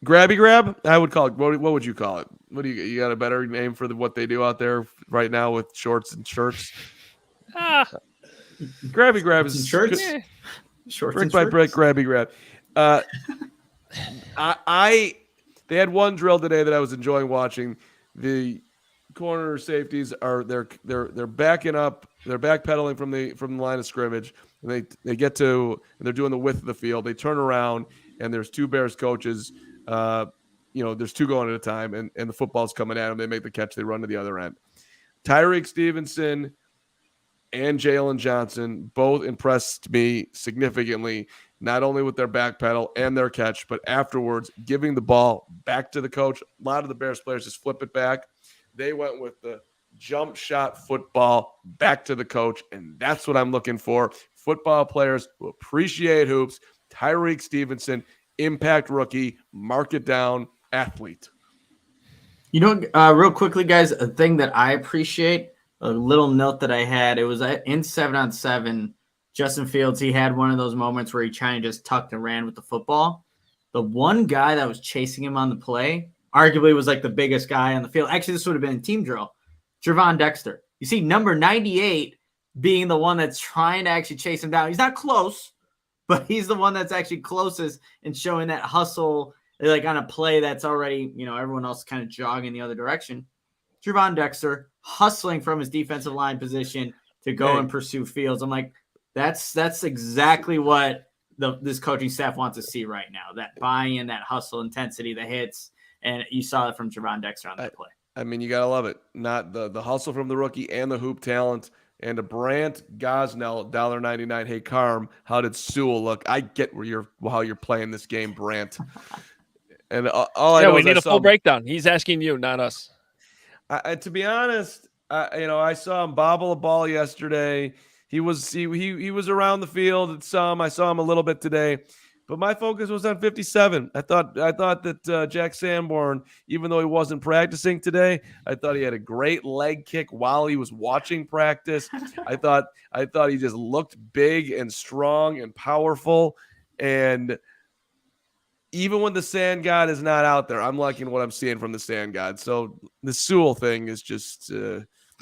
Speaker 2: Grabby grab? I would call it. What would you call it? What do you got a better name for what they do out there right now with shorts and shirts? Grabby grab is
Speaker 3: shirts.
Speaker 2: Shorts brick by brick, grabby grab. They had one drill today that I was enjoying watching. The corner safeties are they're backing up, they're backpedaling from the line of scrimmage, and they get to, and they're doing the width of the field. They turn around and there's two Bears coaches. There's two going at a time, and the football's coming at them. They make the catch, they run to the other end. Tyreek Stevenson and Jalen Johnson both impressed me significantly, not only with their back pedal and their catch, but afterwards giving the ball back to the coach. A lot of the Bears players just flip it back. They went with the jump shot football back to the coach, and that's what I'm looking for. Football players who appreciate hoops. Tyreek Stevenson, impact rookie, mark it down, athlete.
Speaker 3: Real quickly, guys, a thing that I appreciate, a little note that I had, it was in 7-on-7, Justin Fields, he had one of those moments where he kind of just tucked and ran with the football. The one guy that was chasing him on the play arguably was like the biggest guy on the field. Actually, this would have been a team drill. Gervon Dexter. You see number 98 being the one that's trying to actually chase him down. He's not close, but he's the one that's actually closest and showing that hustle, like on a play that's already, everyone else kind of jogging the other direction. Gervon Dexter hustling from his defensive line position to go and pursue Fields. I'm like, that's exactly what this coaching staff wants to see right now. That buy-in, that hustle intensity, the hits, and you saw it from Gervon Dexter on that play.
Speaker 2: I mean, you got to love it. Not the hustle from the rookie and the hoop talent. And to Brant Gosnell, $1.99. Hey, Carm, how did Sewell look? I get how you're playing this game, Brant. And all I know
Speaker 1: we
Speaker 2: is
Speaker 1: need a full breakdown. He's asking you, not us.
Speaker 2: To be honest, I saw him bobble a ball yesterday. He was around the field at some. I saw him a little bit today, but my focus was on 57. I thought that Jack Sanborn, even though he wasn't practicing today, I thought he had a great leg kick while he was watching practice. I thought he just looked big and strong and powerful. And even when the Sand God is not out there, I'm liking what I'm seeing from the Sand God. So the Sewell thing is just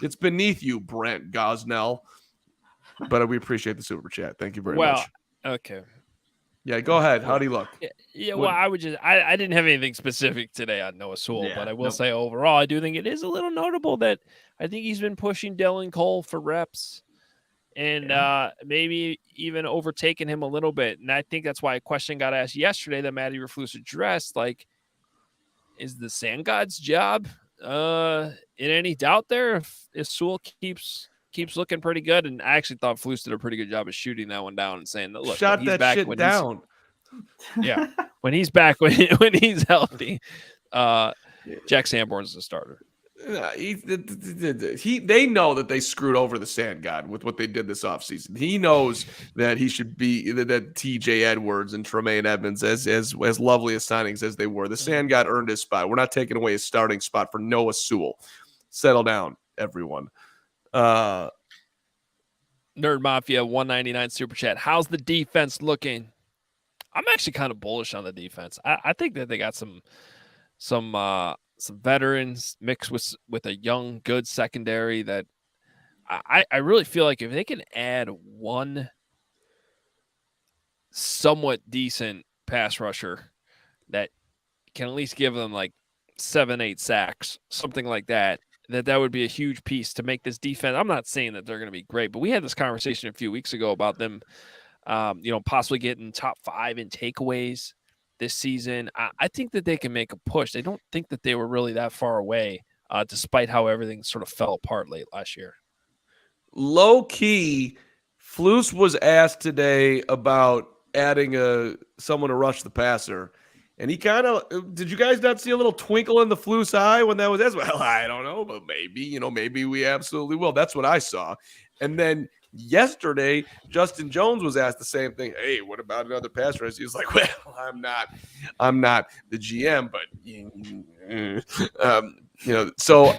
Speaker 2: it's beneath you, Brent Gosnell. But we appreciate the super chat. Thank you very much.
Speaker 1: Okay.
Speaker 2: Yeah, go ahead. How'd he look?
Speaker 1: Yeah, well, I didn't have anything specific today on Noah Sewell, but I will say overall, I do think it is a little notable that I think he's been pushing Dylan Cole for reps and maybe even overtaking him a little bit. And I think that's why a question got asked yesterday that Matt Eberflus addressed, like, is the Sand God's job in any doubt there if Sewell keeps looking pretty good? And I actually thought Flus did a pretty good job of shooting that one down and saying that, look,
Speaker 2: shot that
Speaker 1: back,
Speaker 2: shit down.
Speaker 1: Yeah, when he's back, when he's healthy, Jack Sanborn's the starter.
Speaker 2: They know that they screwed over the Sand God with what they did this offseason. He knows that he should be that TJ Edwards and Tremaine Edmonds, as lovely as signings as they were, the Sand God earned his spot. We're not taking away his starting spot for Noah Sewell. Settle down, everyone.
Speaker 1: Nerd Mafia 199 super chat. How's the defense looking? I'm actually kind of bullish on the defense. I think that they got some veterans mixed with a young, good secondary that I really feel like if they can add one somewhat decent pass rusher that can at least give them like 7-8 sacks, something like that would be a huge piece to make this defense. I'm not saying that they're going to be great, but we had this conversation a few weeks ago about them, possibly getting top 5 in takeaways this season. I think that they can make a push. They don't think that they were really that far away, despite how everything sort of fell apart late last year.
Speaker 2: Low key, Flus was asked today about adding someone to rush the passer. And he kind of, did you guys not see a little twinkle in the Flus eye when that was asked? Well, I don't know, but maybe we absolutely will. That's what I saw. And then yesterday, Justin Jones was asked the same thing. Hey, what about another pass rush? He was like, well, I'm not the GM, but so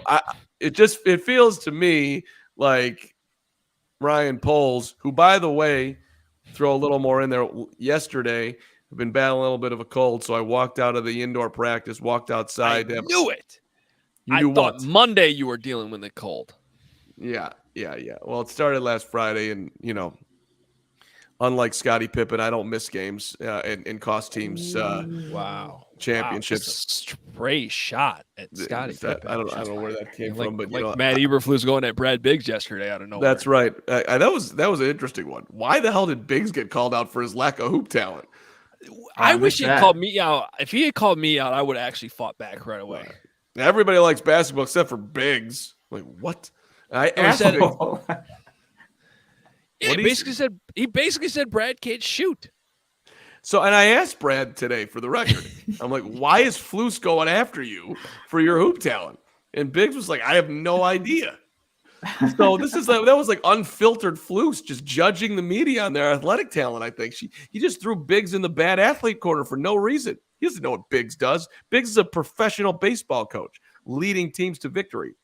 Speaker 2: it feels to me like Ryan Poles, who, by the way, throw a little more in there yesterday, I've been battling a little bit of a cold, so I walked out of the indoor practice, walked outside.
Speaker 1: I knew it.
Speaker 2: You knew
Speaker 1: thought
Speaker 2: what?
Speaker 1: Monday you were dealing with the cold.
Speaker 2: Yeah. Well, it started last Friday, and, unlike Scottie Pippen, I don't miss games and cost teams championships.
Speaker 1: Wow, a stray shot at Scottie Pippen.
Speaker 2: I don't know where that came from, but
Speaker 1: Matt Eberflus going at Brad Biggs yesterday out of nowhere.
Speaker 2: That's right. That was an interesting one. Why the hell did Biggs get called out for his lack of hoop talent?
Speaker 1: I wish he had called me out. If he had called me out, I would have actually fought back right away.
Speaker 2: Everybody likes basketball except for Biggs. Like, what? I asked him.
Speaker 1: Yeah, he basically said Brad can't shoot.
Speaker 2: So, and I asked Brad today for the record. I'm like, why is Flus going after you for your hoop talent? And Biggs was like, I have no idea. So that was like unfiltered Flus just judging the media on their athletic talent. I think he just threw Biggs in the bad athlete corner for no reason. He doesn't know what Biggs does. Biggs is a professional baseball coach leading teams to victory.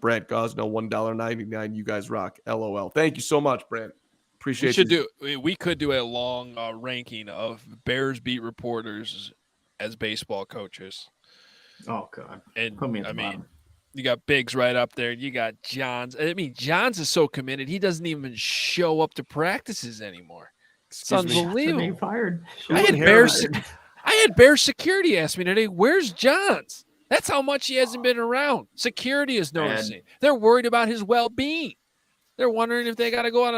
Speaker 2: Brant Gosnell, $1.99. You guys rock. LOL. Thank you so much, Brant. Appreciate it.
Speaker 1: We could do a long ranking of Bears beat reporters as baseball coaches.
Speaker 3: Oh God!
Speaker 1: And
Speaker 3: put me at the bottom.
Speaker 1: You got Biggs right up there. You got Johns. I mean, Johns is so committed. He doesn't even show up to practices anymore. It's unbelievable.
Speaker 3: Being fired.
Speaker 1: I had Bears security ask me today, where's Johns? That's how much he hasn't been around. Security is noticing. They're worried about his well-being. They're wondering if they got to go on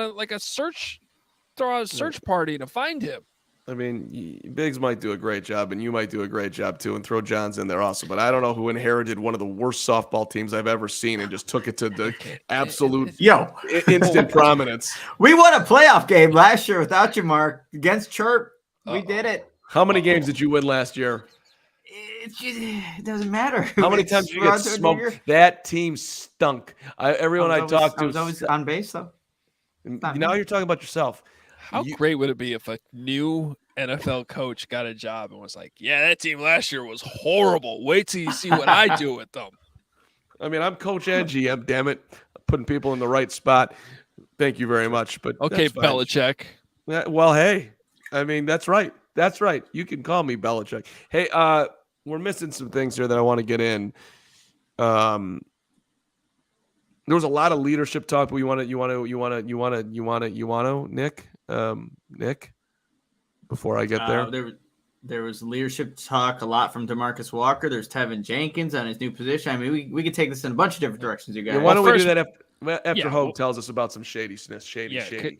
Speaker 1: throw out a search party to find him.
Speaker 2: I mean, Biggs might do a great job, and you might do a great job too, and throw Johns in there also. But I don't know who inherited one of the worst softball teams I've ever seen and just took it to the absolute instant prominence.
Speaker 3: We won a playoff game last year without you, Mark, against Chirp. We did it.
Speaker 2: How many games did you win last year?
Speaker 3: It doesn't matter.
Speaker 2: How many times did you get smoked? That team stunk. Everyone I talked to
Speaker 3: was always on base, though.
Speaker 2: Now you're talking about yourself.
Speaker 1: How great would it be if a new NFL coach got a job and was like, yeah, that team last year was horrible. Wait till you see what I do with them.
Speaker 2: I mean, I'm coach and GM, damn it. Putting people in the right spot. Thank you very much. But
Speaker 1: okay, Belichick.
Speaker 2: Well, hey, I mean, that's right. That's right. You can call me Belichick. Hey, we're missing some things here that I want to get in. There was a lot of leadership talk. You want to, Nick? Nick, before I get there.
Speaker 3: There was leadership talk a lot from DeMarcus Walker. There's Teven Jenkins on his new position. I mean, we could take this in a bunch of different directions, you guys.
Speaker 2: Yeah, why don't we do that after Hope tells us about some shadiness? Shady.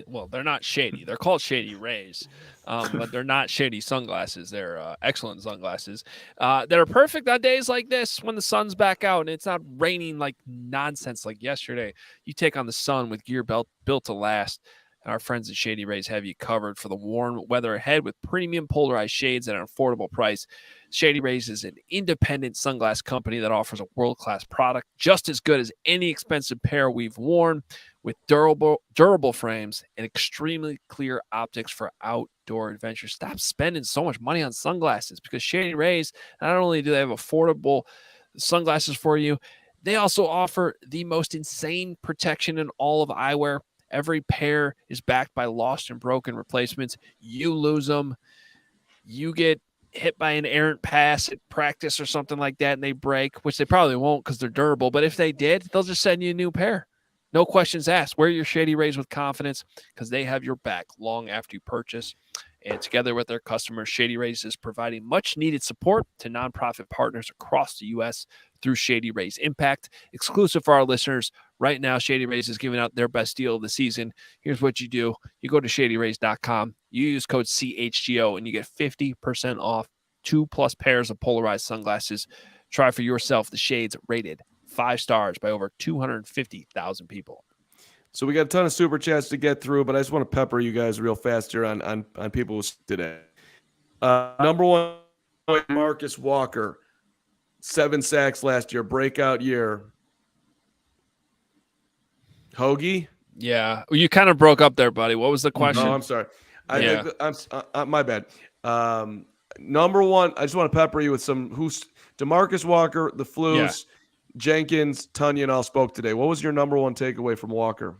Speaker 1: Well, they're not shady. They're called Shady Rays, but they're not shady sunglasses. They're excellent sunglasses that are perfect on days like this when the sun's back out and it's not raining like nonsense like yesterday. You take on the sun with gear built to last. And our friends at Shady Rays have you covered for the warm weather ahead with premium polarized shades at an affordable price. Shady Rays is an independent sunglass company that offers a world-class product just as good as any expensive pair we've worn, with durable frames and extremely clear optics for outdoor adventures. Stop spending so much money on sunglasses, because Shady Rays, not only do they have affordable sunglasses for you, they also offer the most insane protection in all of eyewear. Every pair is backed by lost and broken replacements. You lose them, you get hit by an errant pass at practice or something like that, and they break, which they probably won't because they're durable. But if they did, they'll just send you a new pair. No questions asked. Wear your Shady Rays with confidence because they have your back long after you purchase. And together with their customers, Shady Rays is providing much-needed support to nonprofit partners across the U.S. through Shady Rays Impact. Exclusive for our listeners, right now, Shady Rays is giving out their best deal of the season. Here's what you do. You go to ShadyRays.com. You use code CHGO, and you get 50% off 2+ pairs of polarized sunglasses. Try for yourself the shades rated 5 stars by over 250,000 people.
Speaker 2: So we got a ton of super chats to get through, but I just want to pepper you guys real fast here on people today. Number one, Marcus Walker, 7 sacks last year, breakout year. Hoagie?
Speaker 1: Yeah, you kind of broke up there, buddy. What was the question?
Speaker 2: No, I'm sorry. My bad. Number one, I just want to pepper you with some DeMarcus Walker, the Flus, Jenkins, Tonyan all spoke today. What was your number one takeaway from Walker?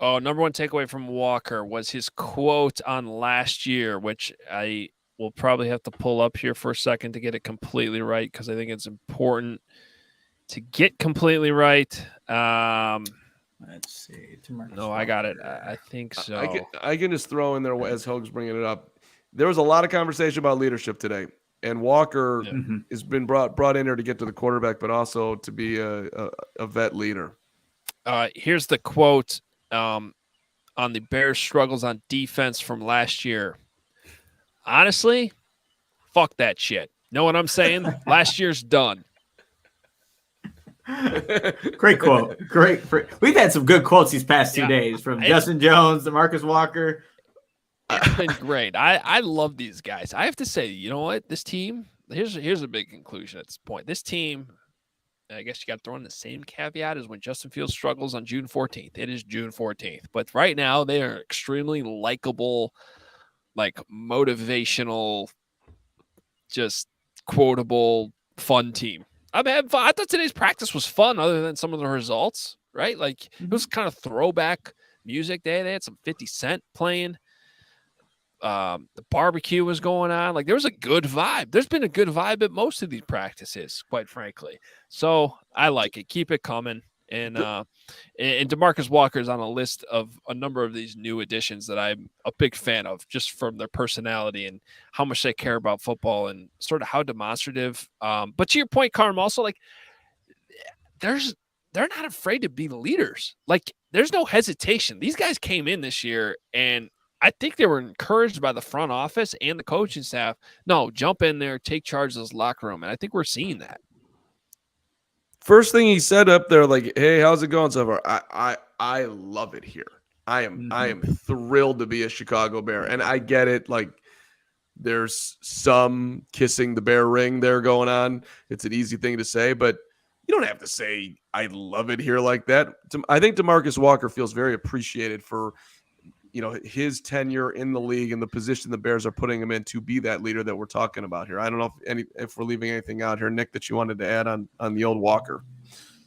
Speaker 1: Oh, number one takeaway from Walker was his quote on last year, which I will probably have to pull up here for a second to get it completely right, because I think it's important to get completely right.
Speaker 3: Let's see.
Speaker 1: No, I got it. I think so.
Speaker 2: I can just throw in there as Hoge's bringing it up. There was a lot of conversation about leadership today, and Walker has been brought in here to get to the quarterback, but also to be a vet leader.
Speaker 1: Here's the quote on the Bears' struggles on defense from last year. Honestly, fuck that shit. Know what I'm saying? Last year's done.
Speaker 3: Great quote. Great. We've had some good quotes these past 2 days from Justin Jones to Marcus Walker.
Speaker 1: It's been great. I love these guys. I have to say, you know what? This team, here's a big conclusion at this point. This team, I guess you got to throw in the same caveat as when Justin Fields struggles on June 14th. It is June 14th. But right now, they are extremely likable, like motivational, just quotable, fun team. I'm having fun. I thought today's practice was fun other than some of the results, right? Like, it was kind of throwback music day. They had some 50 Cent playing. The barbecue was going on. Like, there was a good vibe. There's been a good vibe at most of these practices, quite frankly. So I like it. Keep it coming. And DeMarcus Walker is on a list of a number of these new additions that I'm a big fan of, just from their personality and how much they care about football and sort of how demonstrative. But to your point, Carm, also, like, they're not afraid to be the leaders. Like, there's no hesitation. These guys came in this year and I think they were encouraged by the front office and the coaching staff. No, jump in there, take charge of this locker room. And I think we're seeing that.
Speaker 2: First thing he said up there, like, "Hey, how's it going so far?" I love it here. I am thrilled to be a Chicago Bear, and I get it. Like, there's some kissing the Bear ring there going on. It's an easy thing to say, but you don't have to say I love it here like that. I think DeMarcus Walker feels very appreciated for, his tenure in the league and the position the Bears are putting him in to be that leader that we're talking about here. I don't know if we're leaving anything out here, Nick, that you wanted to add on the old Walker.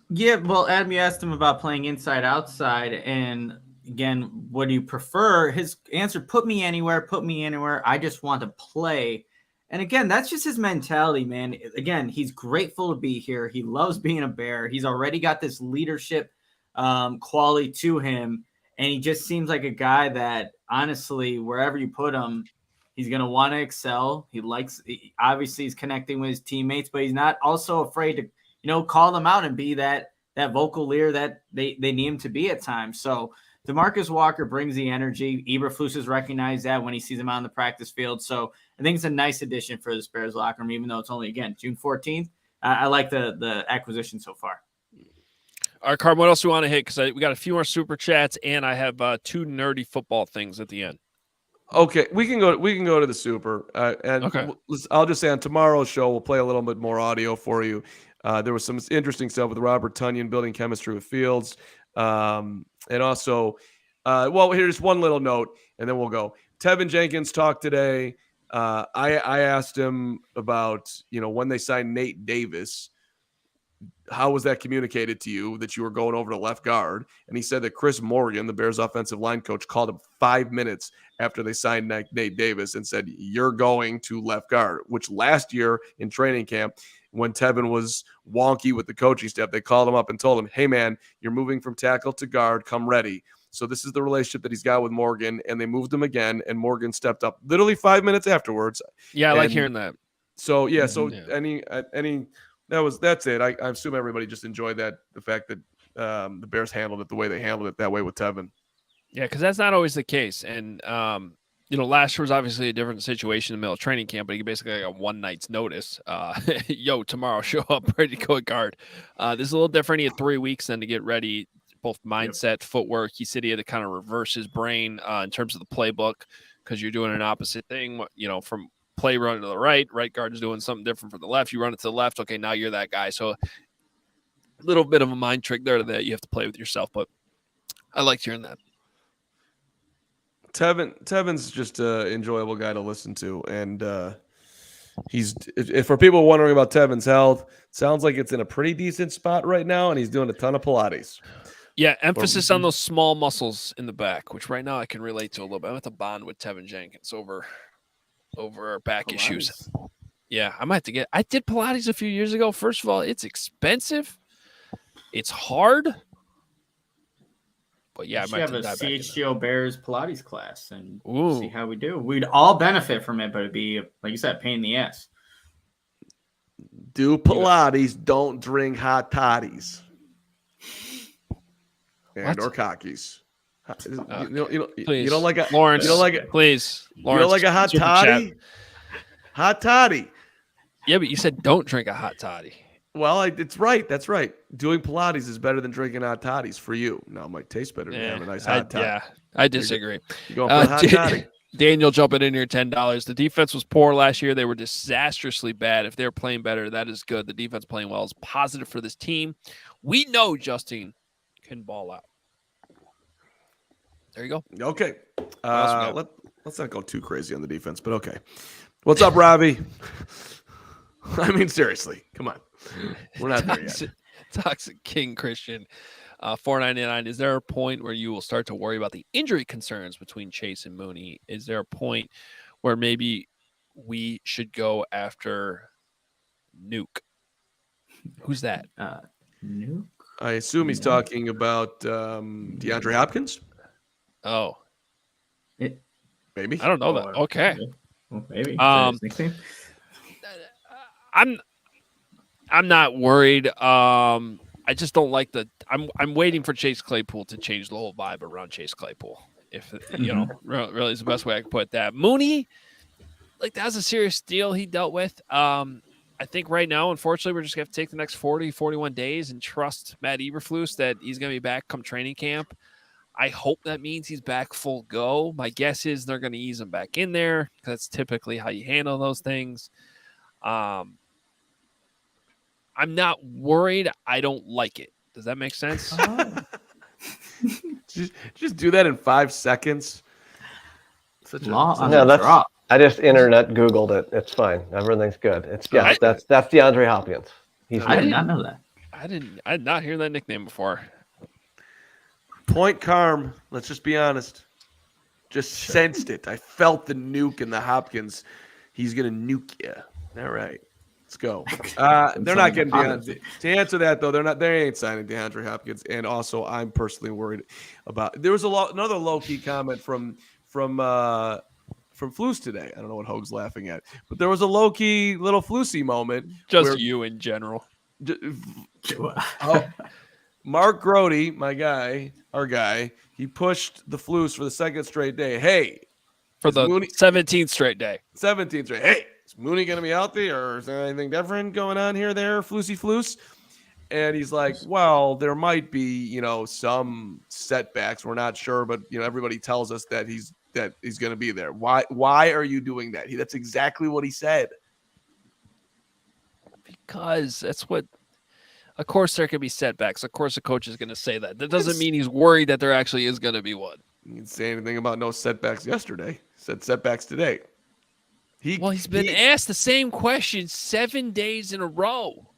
Speaker 3: Yeah, well, Adam, you asked him about playing inside, outside, and again, what do you prefer? His answer, put me anywhere. I just want to play. And again, that's just his mentality, man. Again, he's grateful to be here. He loves being a Bear. He's already got this leadership quality to him. And he just seems like a guy that, honestly, wherever you put him, he's going to want to excel. Obviously, he's connecting with his teammates, but he's not also afraid to, call them out and be that vocal leader that they need him to be at times. So DeMarcus Walker brings the energy. Eberflus has recognized that when he sees him on the practice field. So I think it's a nice addition for the Bears locker room, even though it's only, again, June 14th. I like the acquisition so far.
Speaker 1: All right, Carm, what else do we want to hit? Because we got a few more super chats, and I have two nerdy football things at the end.
Speaker 2: Okay, we can go to the super. And
Speaker 1: okay.
Speaker 2: I'll just say on tomorrow's show, we'll play a little bit more audio for you. There was some interesting stuff with Robert Tonyan building chemistry with Fields. And also, here's one little note, and then we'll go. Teven Jenkins talked today. I asked him about, when they signed Nate Davis, how was that communicated to you that you were going over to left guard? And he said that Chris Morgan, the Bears offensive line coach, called him 5 minutes after they signed Nate Davis and said, "You're going to left guard," which last year in training camp, when Teven was wonky with the coaching staff, they called him up and told him, "Hey, man, you're moving from tackle to guard. Come ready." So this is the relationship that he's got with Morgan, and they moved him again, and Morgan stepped up literally 5 minutes afterwards.
Speaker 1: Yeah, I like hearing that.
Speaker 2: So, that's it. I assume everybody just enjoyed the fact that the Bears handled it the way they handled it that way with Teven.
Speaker 1: Yeah, because that's not always the case. And, last year was obviously a different situation in the middle of training camp, but he basically got one night's notice. Tomorrow, show up, ready to go at guard. This is a little different. He had 3 weeks then to get ready, both mindset, footwork. He said he had to kind of reverse his brain in terms of the playbook because you're doing an opposite thing, from play run to the right guard is doing something different from the left. You run it to the left. Okay, now you're that guy. So a little bit of a mind trick there that you have to play with yourself, but I liked hearing that.
Speaker 2: Teven's just an enjoyable guy to listen to, and he's for people wondering about Teven's health, sounds like it's in a pretty decent spot right now, and he's doing a ton of Pilates.
Speaker 1: Yeah, emphasis on those small muscles in the back, which right now I can relate to a little bit. I have to bond with Teven Jenkins over our back Pilates issues. Yeah, I might have to get. I did Pilates a few years ago. First of all, it's expensive. It's hard. But yeah, I might
Speaker 3: have a CHGO Bears Pilates class and see how we do. We'd all benefit from it, but it'd be, like you said, pain in the ass.
Speaker 2: Do Pilates, don't drink hot toddies. Or cockies. You don't like a
Speaker 1: Lawrence.
Speaker 2: You don't like it,
Speaker 1: please. Lawrence,
Speaker 2: you don't like a hot toddy? Hot toddy.
Speaker 1: Yeah, but you said don't drink a hot toddy.
Speaker 2: Well, it's right. That's right. Doing Pilates is better than drinking hot toddies for you. Now, it might taste better than having a nice hot toddy.
Speaker 1: Yeah, I disagree.
Speaker 2: You're going for a hot toddy.
Speaker 1: Daniel jumping in here, $10. The defense was poor last year. They were disastrously bad. If they're playing better, that is good. The defense playing well is positive for this team. We know Justin can ball out. There you go.
Speaker 2: Okay. Let's not go too crazy on the defense, but okay. What's up, Robbie? I mean, seriously. Come on. We're not there yet.
Speaker 1: Toxic King Christian. $4.99. Is there a point where you will start to worry about the injury concerns between Chase and Mooney? Is there a point where maybe we should go after Nuke? Who's that?
Speaker 3: Nuke?
Speaker 2: I assume he's talking about DeAndre Hopkins.
Speaker 1: Oh,
Speaker 2: maybe.
Speaker 1: I don't know that. Okay.
Speaker 3: Well, maybe.
Speaker 1: I'm not worried. I just don't like I'm waiting for Chase Claypool to change the whole vibe around Chase Claypool. if really is the best way I could put that. Mooney, like that was a serious deal he dealt with. I think right now, unfortunately, we're just going to have to take the next 40, 41 days and trust Matt Eberflus that he's going to be back come training camp. I hope that means he's back full go. My guess is they're going to ease him back in there. That's typically how you handle those things. I'm not worried. I don't like it. Does that make sense?
Speaker 2: just do that in 5 seconds. Such
Speaker 6: a I just internet Googled it. It's fine. Everything's good. It's that's DeAndre Hopkins.
Speaker 3: I did not know that.
Speaker 1: I did not hear that nickname before.
Speaker 2: Point Carm. Let's just be honest. Just sensed it. I felt the nuke in the Hopkins. He's gonna nuke you. All right. Let's go. They're not getting DeAndre. To answer that though, they ain't signing DeAndre Hopkins. And also, I'm personally worried about. There was another low key comment from Flus today. I don't know what Hoge's laughing at, but there was a low key little Flusy moment.
Speaker 1: Just you in general.
Speaker 2: Mark Grody, our guy, he pushed the Flus for the second straight day. Hey,
Speaker 1: for the 17th straight day.
Speaker 2: 17th straight. Hey, is Mooney going to be healthy, or is there anything different going on here, Flusy Flus? And he's like, well, there might be, some setbacks. We're not sure, but everybody tells us that he's going to be there. Why are you doing that? That's exactly what he said.
Speaker 1: Because that's what. Of course, there could be setbacks. Of course, the coach is going to say that. That doesn't mean he's worried that there actually is going to be one.
Speaker 2: He didn't say anything about no setbacks yesterday. He said setbacks today.
Speaker 1: He's been asked the same question 7 days in a row.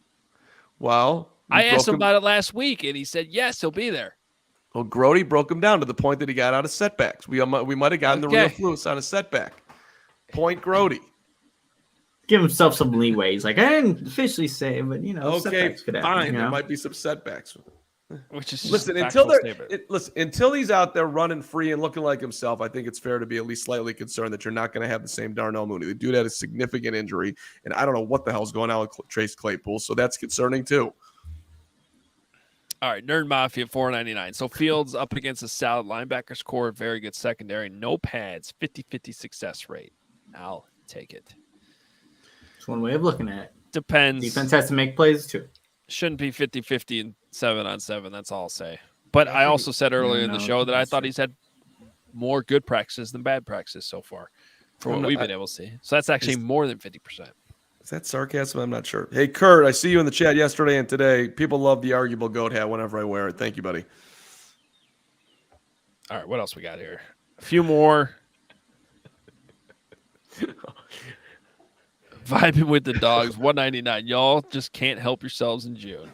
Speaker 2: Well,
Speaker 1: I asked him about it last week, and he said, yes, he'll be there.
Speaker 2: Well, Grody broke him down to the point that he got out of setbacks. We might have gotten the real Flus on a setback. Point Grody.
Speaker 3: Give himself some leeway. He's like, I didn't officially say it, but
Speaker 2: okay,
Speaker 3: could happen,
Speaker 2: fine. There might be some setbacks.
Speaker 1: Which is
Speaker 2: until he's out there running free and looking like himself, I think it's fair to be at least slightly concerned that you're not going to have the same Darnell Mooney. The dude had a significant injury, and I don't know what the hell's going on with Trace Claypool, so that's concerning too.
Speaker 1: All right, Nerd Mafia 499. So Fields up against a solid linebackers core, very good secondary, no pads, 50-50 success rate. I'll take it.
Speaker 3: It's one way of looking at it.
Speaker 1: Depends.
Speaker 3: Defense has to make plays too.
Speaker 1: Shouldn't be 50-50 and 7-on-7. That's all I'll say. But I also said earlier in the show that I thought he's had more good practices than bad practices so far for what we've been able to see. So that's actually more than 50%.
Speaker 2: Is that sarcasm? I'm not sure. Hey, Kurt, I see you in the chat yesterday and today. People love the arguable goat hat whenever I wear it. Thank you, buddy.
Speaker 1: All right, what else we got here? A few more. Vibing with the dogs, 199. Y'all just can't help yourselves in June.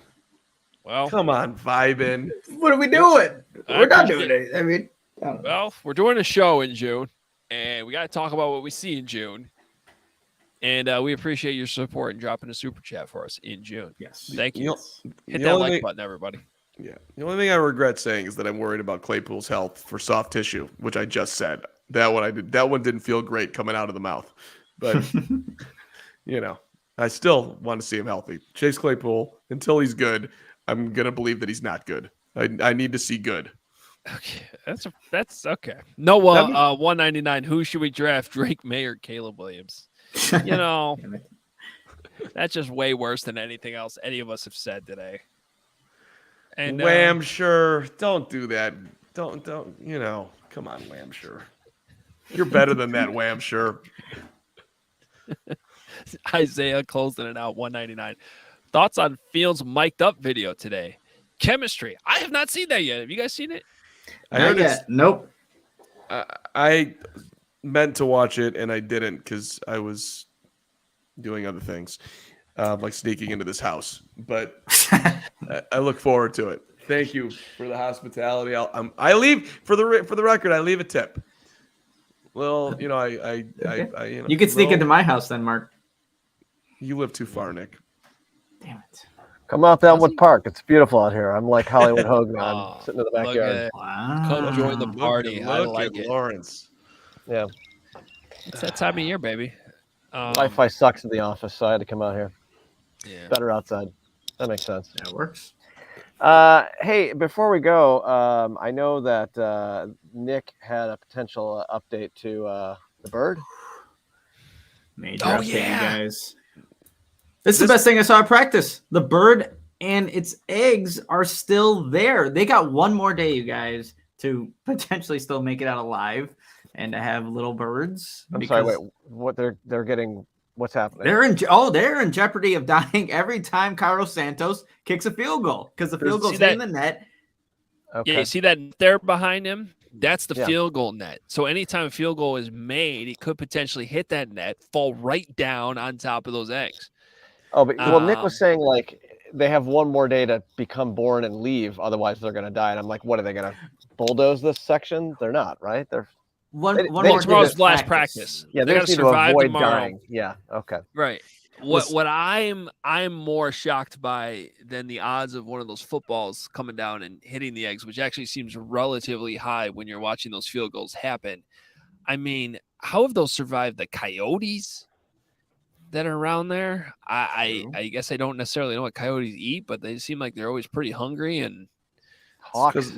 Speaker 1: Well,
Speaker 2: come on, vibing.
Speaker 3: What are we doing? We're not doing it. I mean,
Speaker 1: well, we're doing a show in June, and we got to talk about what we see in June. And we appreciate your support and dropping a super chat for us in June.
Speaker 3: Yes,
Speaker 1: thank you. Hit that like button, everybody.
Speaker 2: Yeah. The only thing I regret saying is that I'm worried about Claypool's health for soft tissue, which I just said. That one didn't feel great coming out of the mouth, but. I still want to see him healthy. Chase Claypool, until he's good, I'm going to believe that he's not good. I need to see good.
Speaker 1: Okay, that's okay. Noah, 199. Who should we draft? Drake May or Caleb Williams? That's just way worse than anything else any of us have said today. And
Speaker 2: Wham, sure. Don't do that. Don't, come on, Wham, sure. You're better than that, Wham, sure.
Speaker 1: Isaiah closing it out, 199. Thoughts on Fields' mic'd up video today? Chemistry. I have not seen that yet. Have you guys seen it?
Speaker 2: I heard it.
Speaker 3: Nope.
Speaker 2: I meant to watch it and I didn't because I was doing other things, like sneaking into this house. But I look forward to it. Thank you for the hospitality. I leave for the record. I leave a tip. Well, I
Speaker 3: you could sneak into my house then, Mark.
Speaker 2: You live too far, Nick.
Speaker 3: Damn it.
Speaker 6: Come out to Elmwood Park. It's beautiful out here. I'm like Hollywood Hoge now. I'm sitting in the backyard.
Speaker 3: Wow.
Speaker 1: Come join the party. I like it.
Speaker 2: Lawrence.
Speaker 6: Yeah.
Speaker 1: It's that time of year, baby.
Speaker 6: Wi-Fi sucks in the office, so I had to come out here.
Speaker 1: Yeah.
Speaker 6: Better outside. That makes sense.
Speaker 3: That works.
Speaker 6: Hey, before we go, I know that Nick had a potential update to the bird.
Speaker 3: Major
Speaker 1: Oh,
Speaker 3: update,
Speaker 1: yeah.
Speaker 3: you guys. This is the best thing I saw at practice. The bird and its eggs are still there. They got one more day, you guys, to potentially still make it out alive and to have little birds.
Speaker 6: I'm sorry, wait, what they're getting? What's happening?
Speaker 3: They're in jeopardy of dying every time Carlos Santos kicks a field goal because the field goal's in the net.
Speaker 6: Okay.
Speaker 1: Yeah, you see that there behind him? That's the
Speaker 6: Yeah.
Speaker 1: field goal net. So anytime a field goal is made, he could potentially hit that net, fall right down on top of those eggs.
Speaker 6: Oh, but well, Nick was saying like they have one more day to become born and leave, otherwise they're going to die. And I'm like, what are they going to bulldoze this section? They're not, right? They're
Speaker 3: one more
Speaker 1: tomorrow's
Speaker 3: day
Speaker 1: last practice.
Speaker 6: Yeah,
Speaker 1: they got to
Speaker 6: need
Speaker 1: survive
Speaker 6: avoid
Speaker 1: tomorrow.
Speaker 6: dying. Yeah, okay.
Speaker 1: Right. What I'm more shocked by than the odds of one of those footballs coming down and hitting the eggs, which actually seems relatively high when you're watching those field goals happen. I mean, how have those survived the coyotes that are around there? I guess I don't necessarily know what coyotes eat, but they seem like they're always pretty hungry. And
Speaker 6: Hawks.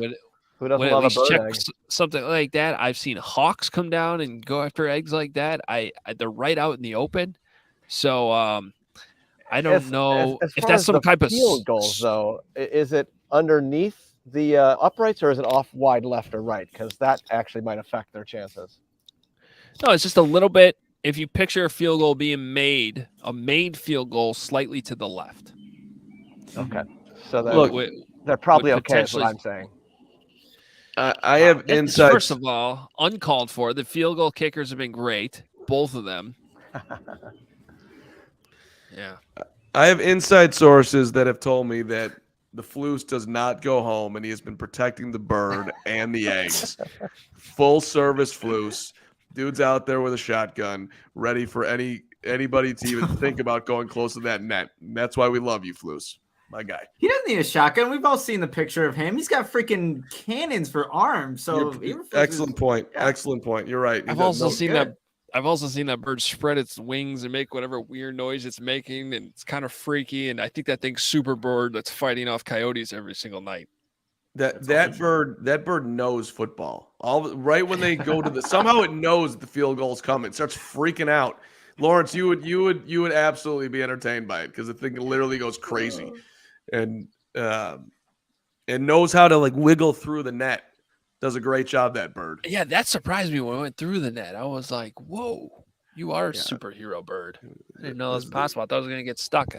Speaker 6: Who doesn't
Speaker 1: at
Speaker 6: love a
Speaker 1: least
Speaker 6: bird
Speaker 1: check
Speaker 6: egg?
Speaker 1: something like that. I've seen hawks come down and go after eggs like that. They're right out in the open. So I don't know
Speaker 6: as
Speaker 1: if
Speaker 6: far
Speaker 1: that's
Speaker 6: as
Speaker 1: some
Speaker 6: the
Speaker 1: type of
Speaker 6: field goals, though. Is it underneath the uprights, or is it off wide left or right? Because that actually might affect their chances.
Speaker 1: No, it's just a little bit. If you picture a field goal being made, a made field goal slightly to the left.
Speaker 6: Okay, so they're probably okay. Is what I'm saying.
Speaker 2: I have insights.
Speaker 1: First of all, uncalled for. The field goal kickers have been great, both of them. Yeah.
Speaker 2: I have inside sources that have told me that the Flus does not go home, and he has been protecting the bird and the eggs. Full service Flus. Dude's out there with a shotgun, ready for anybody to even think about going close to that net. And that's why we love you, Flus. My guy.
Speaker 3: He doesn't need a shotgun. We've all seen the picture of him. He's got freaking cannons for arms. So
Speaker 2: excellent point. Yeah. Excellent point. You're right.
Speaker 1: I've also seen that bird spread its wings and make whatever weird noise it's making, and it's kind of freaky. And I think that thing's super bird that's fighting off coyotes every single night.
Speaker 2: That bird knows football. Right when they go to somehow it knows the field goal's coming. It starts freaking out. Lawrence, you would absolutely be entertained by it because the thing literally goes crazy, and knows how to like wiggle through the net. Does a great job, that bird.
Speaker 1: Yeah, that surprised me when I went through the net. I was like, "Whoa, you are a superhero bird." I didn't know that was possible. I thought I was going to get stuck.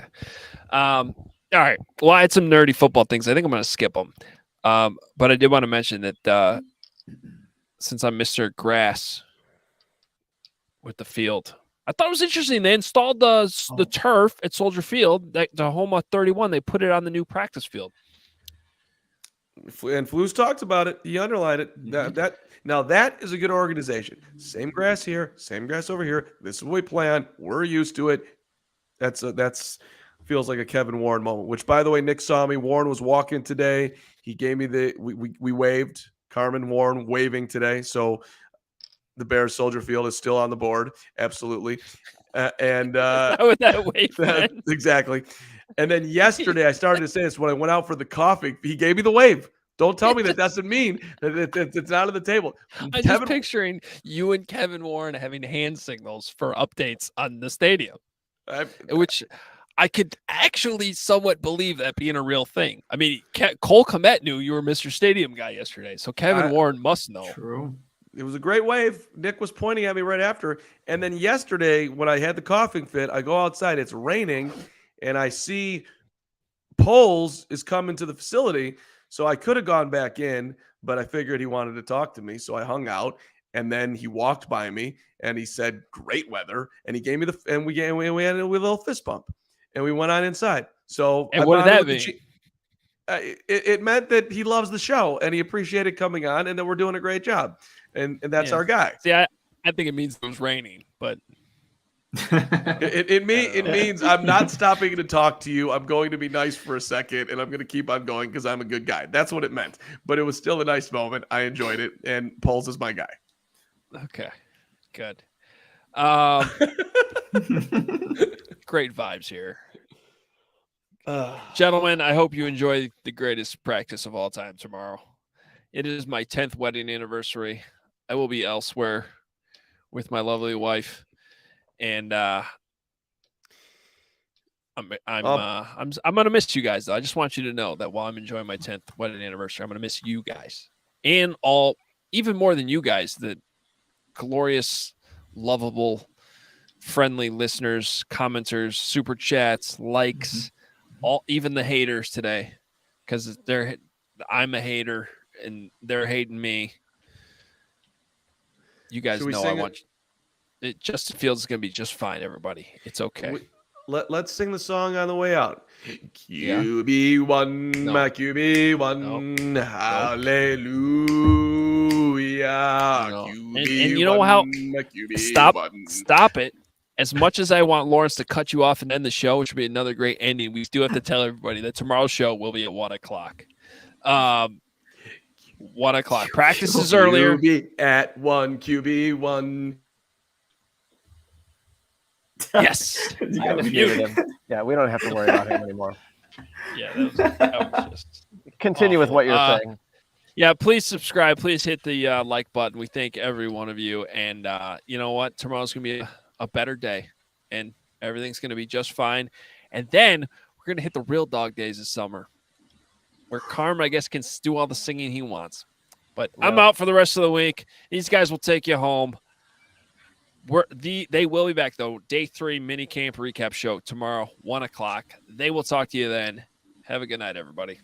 Speaker 1: All right. Well, I had some nerdy football things. I think I'm going to skip them. But I did want to mention that since I'm Mr. Grass with the field, I thought it was interesting. They installed the turf at Soldier Field, the home of 31. They put it on the new practice field.
Speaker 2: And Flus talks about it. He underlined it. Now that is a good organization. Same grass here, same grass over here. This is what we play on. We're used to it. That's feels like a Kevin Warren moment. Which, by the way, Nick saw me. Warren was walking today. He gave me we waved. Carman Warren waving today. So the Bears Soldier Field is still on the board. Absolutely.
Speaker 1: That wave.
Speaker 2: Exactly. And then yesterday, I started to say this when I went out for the coffee. He gave me the wave. Don't tell me that doesn't mean that it's not on the table.
Speaker 1: I'm just picturing you and Kevin Warren having hand signals for updates on the stadium, which I could actually somewhat believe that being a real thing. I mean, Cole Kmet knew you were Mr. Stadium guy yesterday, so Kevin Warren must know.
Speaker 3: True.
Speaker 2: It was a great wave. Nick was pointing at me right after. And then yesterday, when I had the coughing fit, I go outside. It's raining. And I see Poles is coming to the facility. So I could have gone back in, but I figured he wanted to talk to me. So I hung out. And then he walked by me and he said, "Great weather." And he gave me we had a little fist bump. And we went on inside. So
Speaker 1: and what did that mean?
Speaker 2: It meant that he loves the show and he appreciated coming on and that we're doing a great job. And that's our guy.
Speaker 1: See, I think it means it was raining, but
Speaker 2: it means I'm not stopping to talk to you. I'm going to be nice for a second, and I'm going to keep on going because I'm a good guy. That's what it meant. But it was still a nice moment. I enjoyed it, and Poles is my guy.
Speaker 1: Okay, good. Great vibes here. Gentlemen, I hope you enjoy the greatest practice of all time tomorrow. It is my 10th wedding anniversary. I will be elsewhere with my lovely wife, and I'm gonna miss you guys though. I just want you to know that while I'm enjoying my 10th wedding anniversary, I'm gonna miss you guys, and even more than you guys, the glorious, lovable, friendly listeners, commenters, super chats, likes, even the haters today, because I'm a hater and they're hating me. You guys know I want it. Just feels going to be just fine, everybody. It's okay.
Speaker 2: Let's sing the song on the way out. QB1,
Speaker 1: No.
Speaker 2: my QB1,
Speaker 1: Nope.
Speaker 2: hallelujah.
Speaker 1: No.
Speaker 2: QB1,
Speaker 1: And you know how?
Speaker 2: my QB1.
Speaker 1: Stop it. As much as I want Lawrence to cut you off and end the show, which would be another great ending, we do have to tell everybody that tomorrow's show will be at 1 o'clock. 1 o'clock. Practices earlier.
Speaker 2: QB at 1, QB1.
Speaker 1: Yes.
Speaker 6: I just muted him. Yeah, we don't have to worry about him anymore.
Speaker 1: Yeah, that was just
Speaker 6: Continue with what you're saying.
Speaker 1: Yeah, please subscribe. Please hit the like button. We thank every one of you. And you know what? Tomorrow's going to be a better day, and everything's going to be just fine. And then we're going to hit the real dog days of summer, where Carm, I guess, can do all the singing he wants. But I'm out for the rest of the week. These guys will take you home. They will be back, though. Day 3 minicamp recap show tomorrow, 1 o'clock. They will talk to you then. Have a good night, everybody.